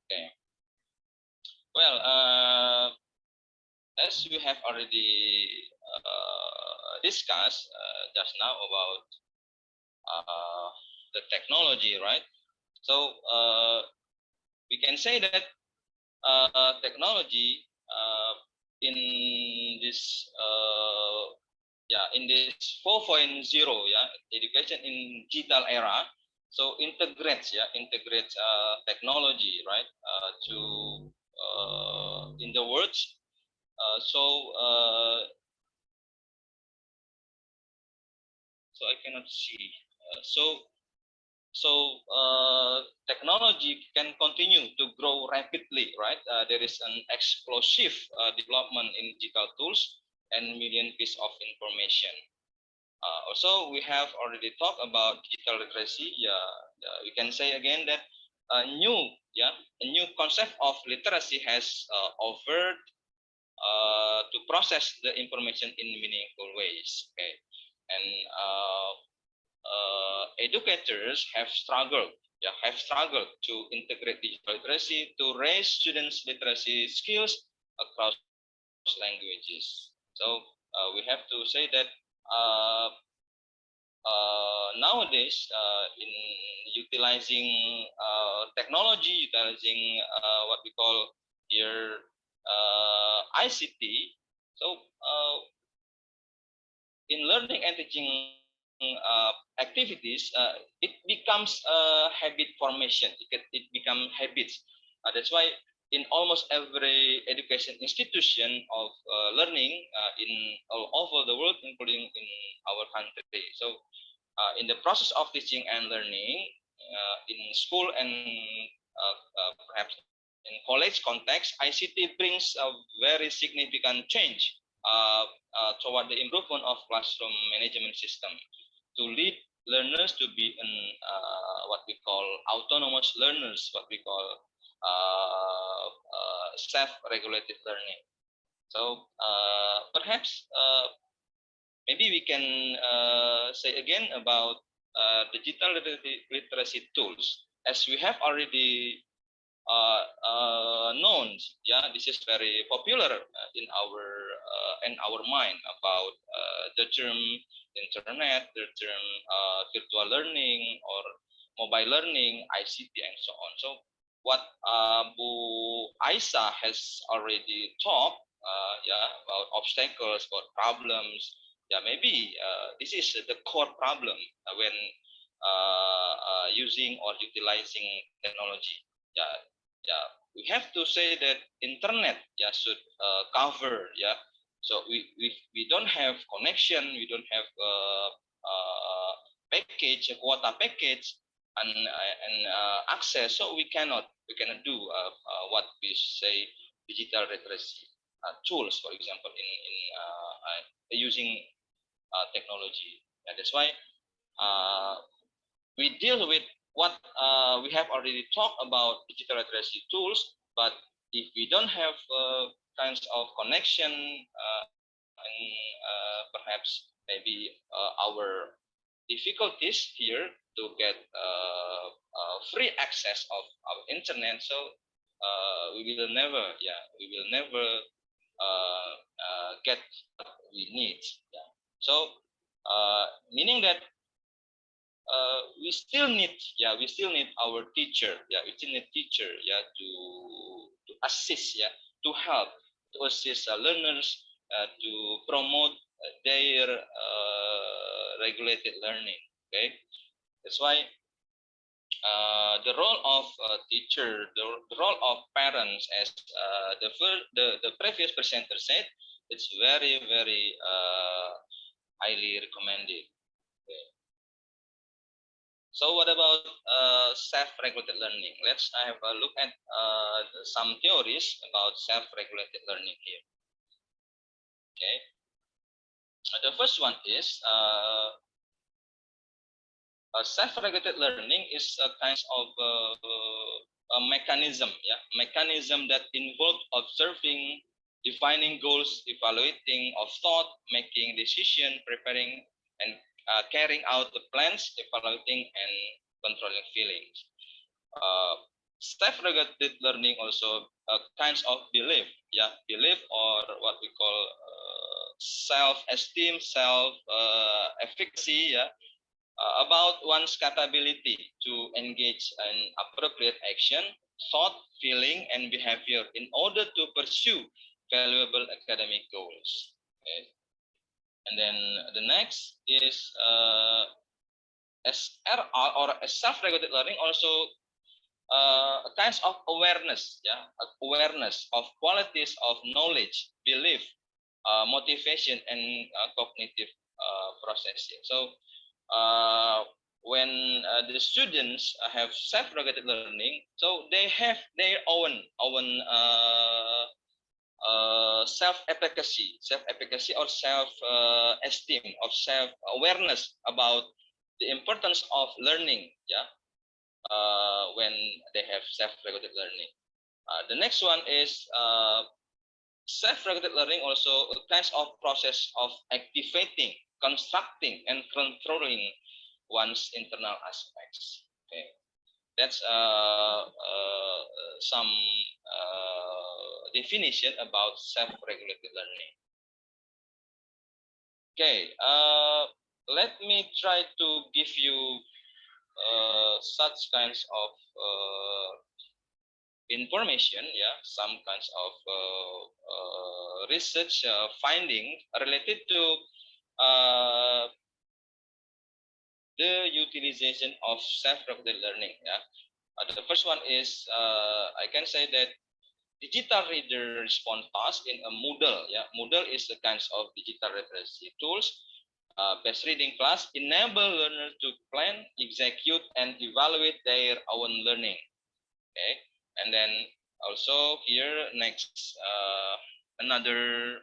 Okay. Well, as we have already discussed just now about the technology, right? So we can say that technology in this in this 4.0, yeah, education in digital era, so integrates technology, right, to in the words. So I cannot see. Technology can continue to grow rapidly, right? There is an explosive development in digital tools and million pieces of information. Also, we have already talked about digital literacy. We can say again that a new concept of literacy has offered to process the information in meaningful ways. Okay, and educators have struggled to integrate digital literacy to raise students' literacy skills across languages. So we have to say that nowadays, in utilizing technology, utilizing what we call here ICT, so in learning and teaching activities, it becomes habit formation. It becomes habits. That's why in almost every education institution of learning in all over the world, including in our country. So in the process of teaching and learning in school and perhaps in college context, ICT brings a very significant change toward the improvement of classroom management system to lead learners to be what we call autonomous learners, what we call self-regulated learning. So perhaps maybe we can say again about digital literacy tools, as we have already known. Yeah, this is very popular in our mind about the term internet, the term virtual learning or mobile learning, ICT, and so on. So what Bu Aisa has already talked, about obstacles, about problems. Yeah, maybe this is the core problem when using or utilizing technology. Yeah, yeah. We have to say that internet, should cover. Yeah, so we don't have connection, we don't have package, a quota package, and access. So we cannot do what we say digital literacy tools, for example, in using technology. And that's why we deal with what we have already talked about digital literacy tools, but if we don't have kinds of connection, and perhaps maybe our difficulties here to get free access of our internet, so we will never get what we need. Yeah. So meaning that we still need our teacher, we still need teacher, to assist, to help, to assist learners to promote their regulated learning. Okay, that's why the role of teacher, the role of parents, as the previous presenter said, it's very highly recommended. Okay. So what about self-regulated learning? Let's have a look at some theories about self-regulated learning here. Okay. The first one is self-regulated learning is a kind of a mechanism, mechanism that involves observing, defining goals, evaluating of thought, making decision, preparing, and carrying out the plans, evaluating, and controlling feelings. Self-regulated learning also kinds of belief, belief, or what we call self-esteem, self-efficacy, about one's capability to engage in appropriate action, thought, feeling, and behavior in order to pursue valuable academic goals. Okay. And then the next is SRR, or self-regulated learning, also a kind of awareness, awareness of qualities of knowledge, belief, motivation, and cognitive processing. So when the students have self-regulated learning, so they have their own self-efficacy or self-esteem, or self-awareness about the importance of learning, when they have self-regulated learning. The next one is self-regulated learning, also a kind of process of activating, constructing, and controlling one's internal aspects. Okay, that's some definition about self-regulated learning. Okay, let me try to give you such kinds of information, some kinds of research finding related to the utilization of self-regulated learning. The first one is I can say that digital reader response task in a Moodle. Moodle is a kind of digital literacy tools. Based reading class enable learners to plan, execute, and evaluate their own learning. Okay, and then also here next another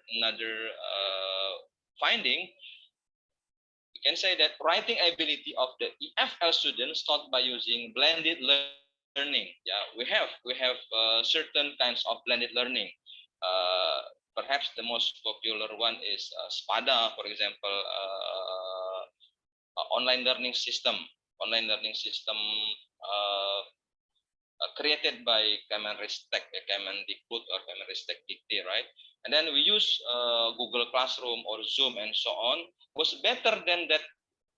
finding, we can say that writing ability of the EFL students taught by using blended learning. Yeah, we have certain kinds of blended learning. Perhaps the most popular one is SPADA, for example, online learning system. Online learning system created by Kemenristek, Kemendikbud or Kemenristek Dikti, right? And then we use Google Classroom or Zoom and so on, was better than that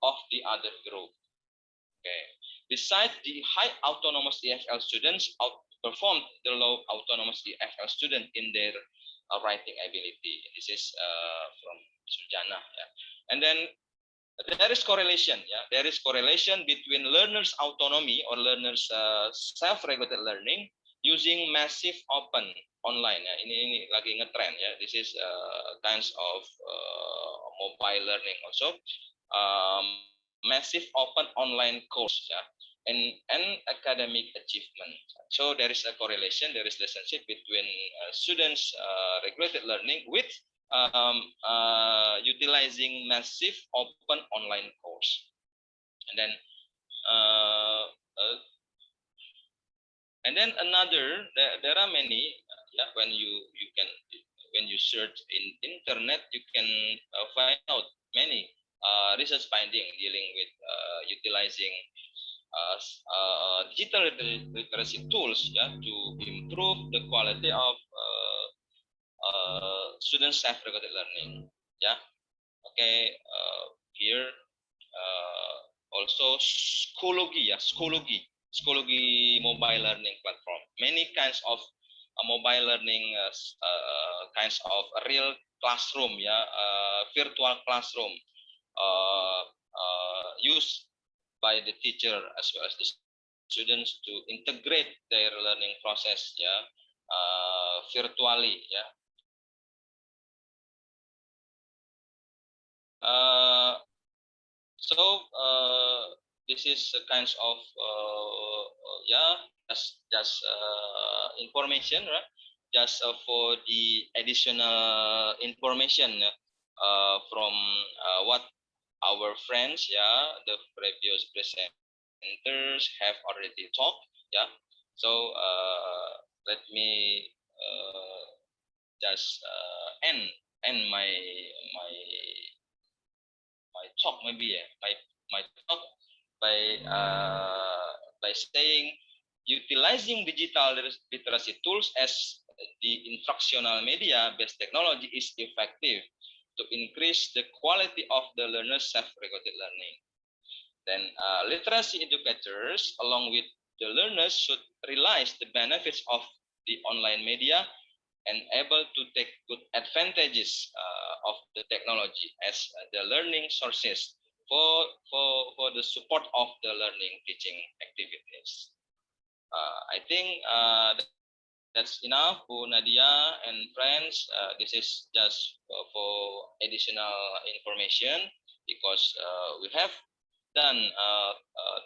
of the other group. Okay. Besides, the high autonomous EFL students outperformed the low autonomous EFL student in their writing ability. This is from Sujana. Yeah. And then there is correlation. Yeah, there is correlation between learners' autonomy or learners' self-regulated learning using massive open online. Ya. Ini lagi ngetrend ya. This is kinds of mobile learning also. Massive open online course ya, and academic achievement. So there is a correlation, there is relationship between students' regulated learning with utilizing massive open online course. And then another, there are many. Yeah, when you search in internet, you can find out many research finding dealing with utilizing digital literacy tools, yeah, to improve the quality of student self-regulated learning. Yeah. Okay. Here also Schoology, yeah, Schoology mobile learning platform. Many kinds of mobile learning kinds of real classroom, yeah, virtual classroom used by the teacher as well as the students to integrate their learning process, yeah, virtually, yeah. So this is a kinds of yeah, just information, right? Just for the additional information from what our friends, yeah, the previous presenters have already talked, yeah. So let me just end my talk, maybe, yeah, my talk by saying utilizing digital literacy tools as the instructional media based technology is effective to increase the quality of the learner's self-regulated learning. Then literacy educators along with the learners should realize the benefits of the online media and able to take good advantages of the technology as the learning sources for the support of the learning teaching activities. I think that's enough, Bu Nadia and friends. This is just for additional information because we have done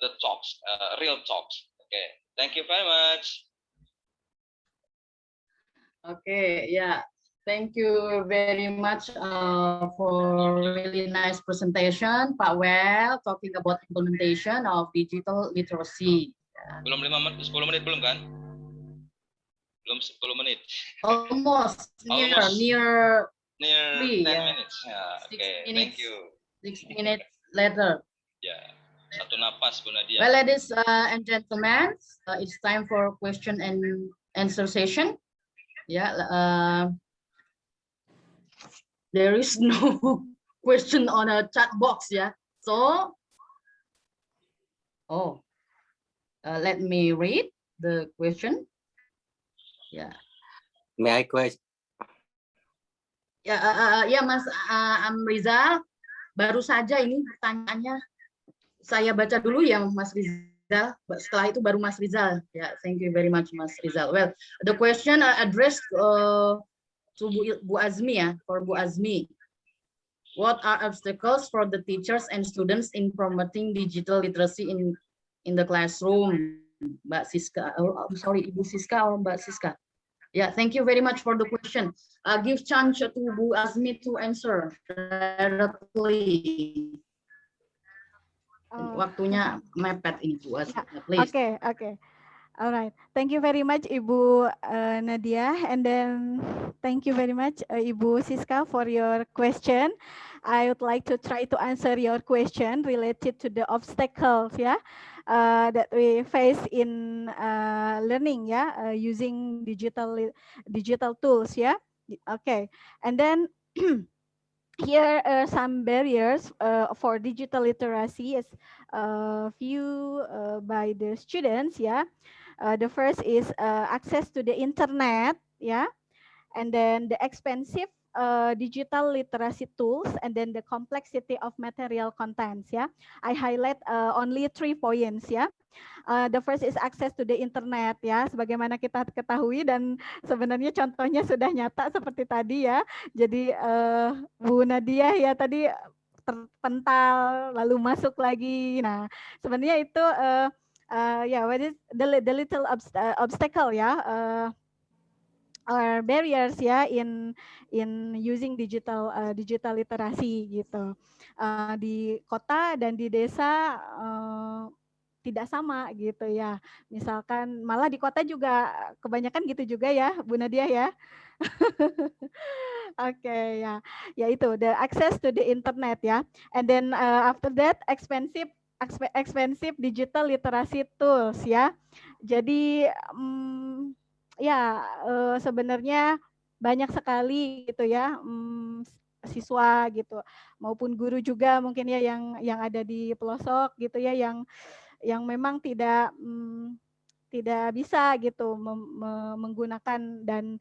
the talks, real talks. Okay, thank you very much. Okay, yeah. Thank you very much for really nice presentation, Pak Well, talking about implementation of digital literacy. Belum 10 menit belum kan? Belum 10 menit. Almost near 10 yeah. minutes. Yeah, okay, minutes, thank you. 6 minutes later. Yeah, satu napas Bu Nadia. Well, ladies and gentlemen, it's time for question and answer session. Yeah, there is no question on a chat box. Yeah, so let me read the question. Yeah. May I question? Ya, Mas Amrizal, baru saja ini pertanyaannya. Saya baca dulu ya, Mas Rizal. Setelah itu baru Mas Rizal. Ya, thank you very much, Mas Rizal. Well, the question addressed to Bu Azmi ya, for Bu Azmi. What are obstacles for the teachers and students in promoting digital literacy in the classroom? Mbak Siska, sorry, Ibu Siska or Mbak Siska? Yeah, thank you very much for the question. Give chance to Bu Azmi to answer directly. Waktunya mepet ini Bu Azmi, please. Okay. All right. Thank you very much, Ibu Nadia. And then thank you very much, Ibu Siska, for your question. I would like to try to answer your question related to the obstacles, that we face in learning, using digital tools, Okay. And then here are some barriers for digital literacy is viewed by the students, the first is access to the internet, and then the expensive digital literacy tools, and then the complexity of material contents, I highlight only 3 points, The first is access to the internet, sebagaimana kita ketahui dan sebenarnya contohnya sudah nyata seperti tadi, Jadi Bu Nadia tadi terpental lalu masuk lagi. Nah, sebenarnya itu what is the little obstacle, or barriers, in using digital literasi gitu. Di kota dan di desa tidak sama gitu ya. Misalkan malah di kota juga kebanyakan gitu juga ya, Bu Nadia ya. Oke, ya itu the access to the internet, and then after that expensive digital literacy tools, Jadi sebenarnya banyak sekali gitu ya, siswa gitu maupun guru juga mungkin ya yang ada di pelosok gitu ya, yang memang tidak bisa gitu menggunakan dan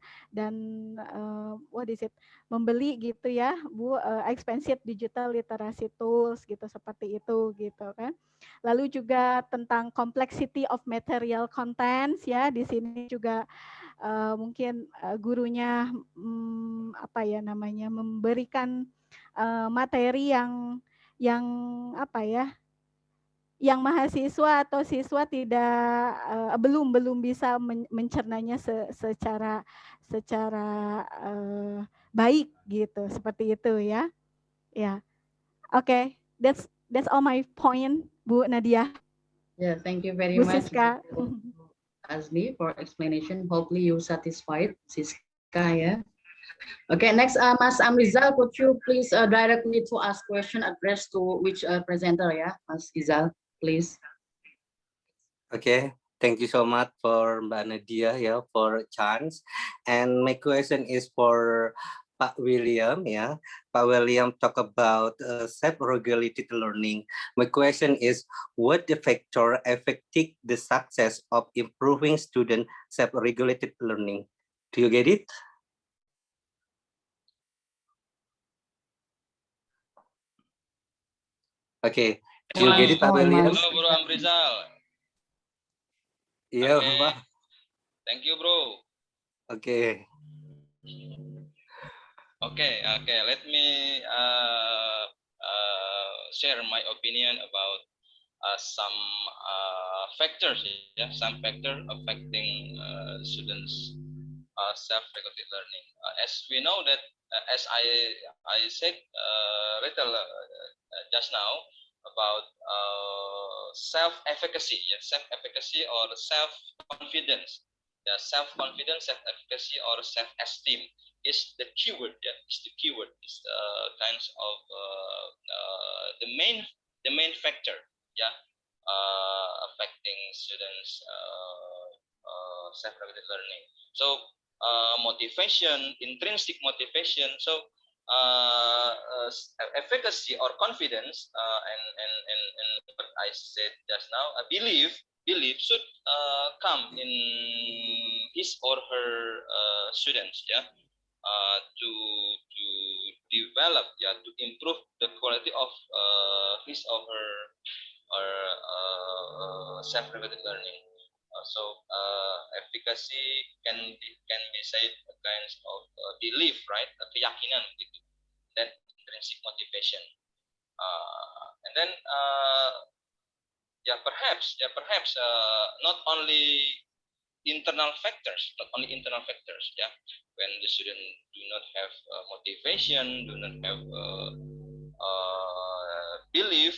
what is it, membeli gitu ya Bu, expensive digital literacy tools gitu, seperti itu gitu kan. Lalu juga tentang complexity of material contents, di sini juga mungkin gurunya memberikan materi yang yang mahasiswa atau siswa tidak belum bisa mencernanya secara baik gitu, seperti itu ya. Okay, that's all my point, Bu Nadia. Yeah, thank you very Bu much, Siska. Azmi, for explanation. Hopefully you satisfied, Siska, Okay, next, Mas Amrizal, could you please directly to ask question addressed to which presenter, Mas Izal, please. Okay, thank you so much for Mbak Nadia for chance. And my question is for Pak William, Pak William talk about self-regulated learning. My question is, what the factor affecting the success of improving student self-regulated learning? Do you get it? Okay, do you get it, Pak William? Halo, Bro Amrizal. Iya, Okay. Pak. Thank you, Bro. Okay. Okay. Let me share my opinion about some factors, some factor affecting students self-regulated learning. As we know that, as I said just now about self-efficacy, self-efficacy or self-confidence. Self-confidence, self-efficacy, or self-esteem is the keyword. Is the keyword. Is the kinds of the main factor. Affecting students self-regulated learning. So motivation, intrinsic motivation. So efficacy or confidence, and what I said just now, belief should come in his or her students, to develop, to improve the quality of his or her self-regulated learning. So efficacy can be said a kind of belief, right? Keyakinan gitu. Then intrinsic motivation. And then perhaps not only internal factors, not only internal factors. Yeah, when the student do not have motivation, do not have belief,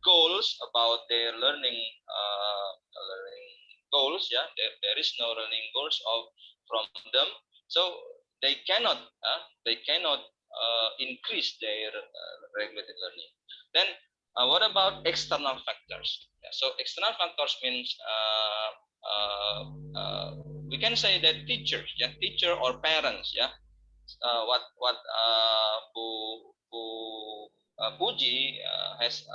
goals about their learning goals. Yeah, there is no learning goals from them, so they cannot increase their regulated learning. Then what about external factors? Yeah, so external factors means we can say that teachers, teacher or parents, what Puji has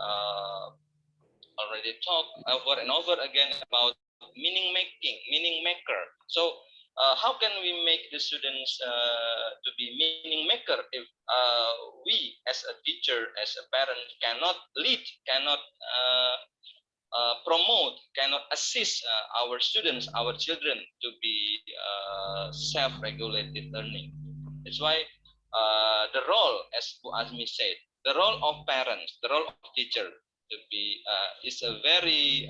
already talked over and over again about meaning maker. So how can we make the students to be meaning maker if we as a teacher, as a parent, cannot lead, cannot promote, cannot assist our students, our children to be self-regulated learning. That's why the role, as Bu Azmi said, the role of parents, the role of teacher to be is a very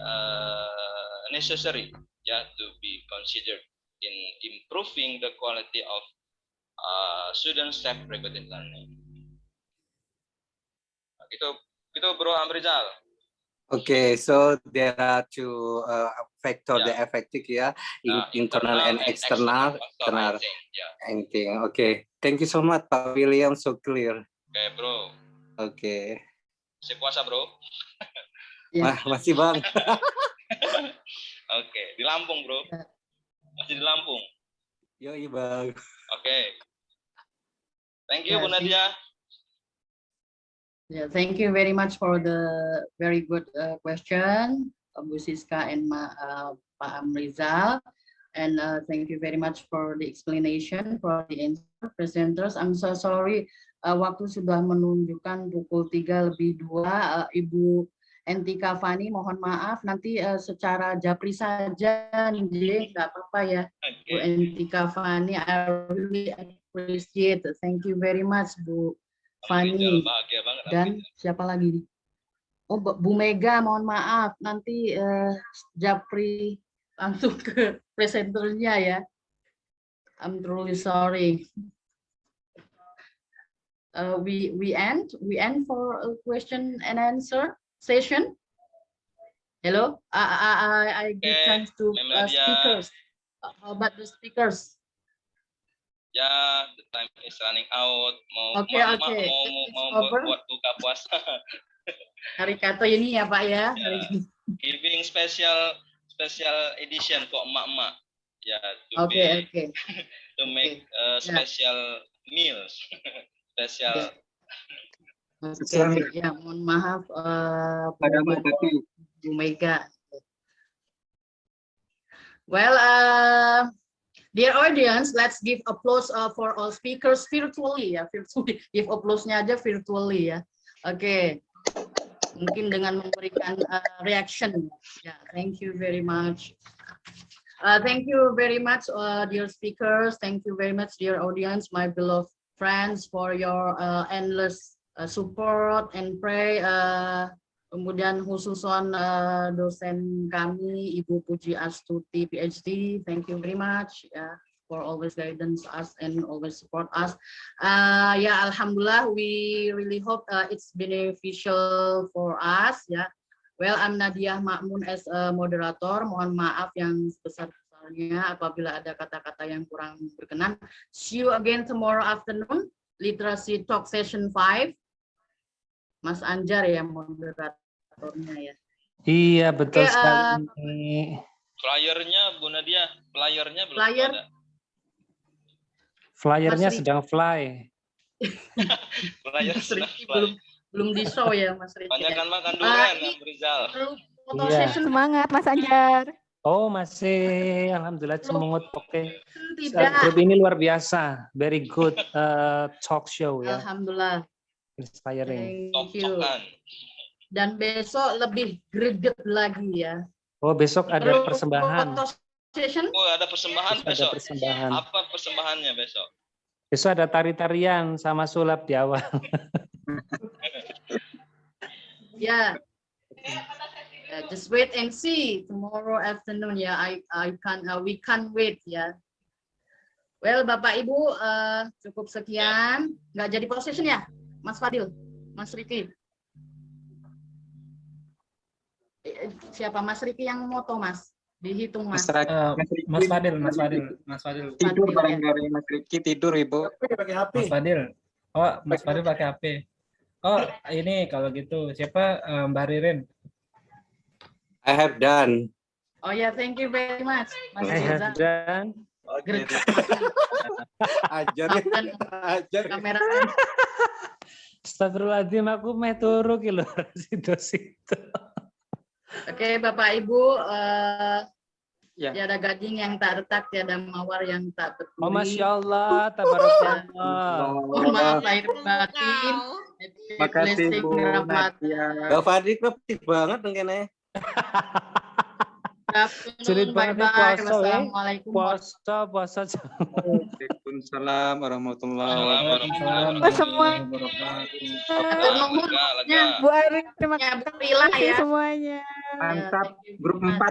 necessary, to be considered in improving the quality of students self-regulated learning. Itu Bro Amrizal. Okay, so there are two factors that affected internal and external. Anything. Okay, thank you so much, Pak William. So clear. Okay, Bro. Okay. Masih puasa, Bro? Masih, Bang. Oke, di Lampung, Bro. Masih di Lampung. Yoi, Bang. Okay. Thank you, Bu Nadia. Yeah, thank you very much for the very good question, Bu Siska and Pak Amrizal. And thank you very much for the explanation, for the answer, presenters. I'm so sorry, waktu sudah menunjukkan pukul 3:02. Ibu Entika Fani, mohon maaf, nanti secara japri saja, nih, nggak apa-apa ya. Bu Entika Fani, I really appreciate. Thank you very much, Bu Fani. Dan siapa lagi? Oh, Bu Mega, mohon maaf, nanti japri langsung ke presenternya ya. I'm truly sorry. We end for a question and answer session. Hello, I give chance to speakers. How about the speakers? Ya, the time is running out. Mau buat buka puasa. Hari Karto ini ya Pak ya. Giving special edition for emak-emak. Ya, to make special meals. Special. Ya, mohon maaf Bu Mega. Well, dear audience, let's give applause for all speakers virtually ya, virtually. Give applause-nya aja virtually ya. Oke. Mungkin dengan memberikan reaction. Ya, thank you very much. Thank you very much, dear speakers. Thank you very much, dear audience, my beloved friends, for your endless support and pray. Kemudian khususon dosen kami, Ibu Puji Astuti, PhD. Thank you very much for always guidance us and always support us. Alhamdulillah, we really hope it's beneficial for us. Well, I'm Nadia Makmun as a moderator. Mohon maaf yang sebesar-besarnya apabila ada kata-kata yang kurang berkenan. See you again tomorrow afternoon, Literacy Talk Session 5. Mas Anjar ya moderatornya ya. Iya, betul sekali. Flyernya Bu Nadia, flyernya belum ada. Flyernya sedang fly. Flyer sedang fly. Belum di show ya Mas Riki. Banyakan makan durian, Mas Rizal. Foto session semangat Mas Anjar. Oh, masih alhamdulillah semangat. Oke. Tidak. Grup ini luar biasa. Very good talk show ya. Alhamdulillah. Inspiring. Thank you. Dan besok lebih greget lagi ya. Oh, besok ada persembahan. Oh, ada persembahan besok. Ada persembahan. Apa persembahannya besok? Besok ada tari-tarian sama sulap di awal. Ya. Just wait and see tomorrow afternoon ya. We can't wait ya. Well, Bapak Ibu cukup sekian. Nggak jadi position ya, Mas Fadil, Mas Riki. Siapa Mas Riki yang moto Mas? Dihitung Mas. Mas Fadil. Fadil, Tidur bareng ya. dari Mas Riki, tidur Ibu. Mas Fadil. Oh, Mas Fadil pakai HP. Oh, ini kalau gitu siapa Mbak Ririn? I have done. Oh ya, thank you very much, Mas I Reza. have done. Oke. Gercep Ajar. makan Ajar. kamera. Astagfirullahaladzim, aku meh turu ki lho situ. Oke, Bapak Ibu, Ya. tiada gading yang tak retak, tiada mawar yang tak berduri. Oh, Masya Allah, tabarakallah. Mohon maaf lahir batin. Makasih Blessing Bu rahmat. Nadia. Mbak Fadri kreatif banget mungkin. Sulit banget nih Bye-bye. puasa, weh. Wassalamualaikum. Puasa. Waalaikumsalam warahmatullahi Waalaikumsalam Oh, semua. Lega. Bu Ari, terima Ya, kasih Bu Rila ya. semuanya. Mantap. Thank you Grup very much. 4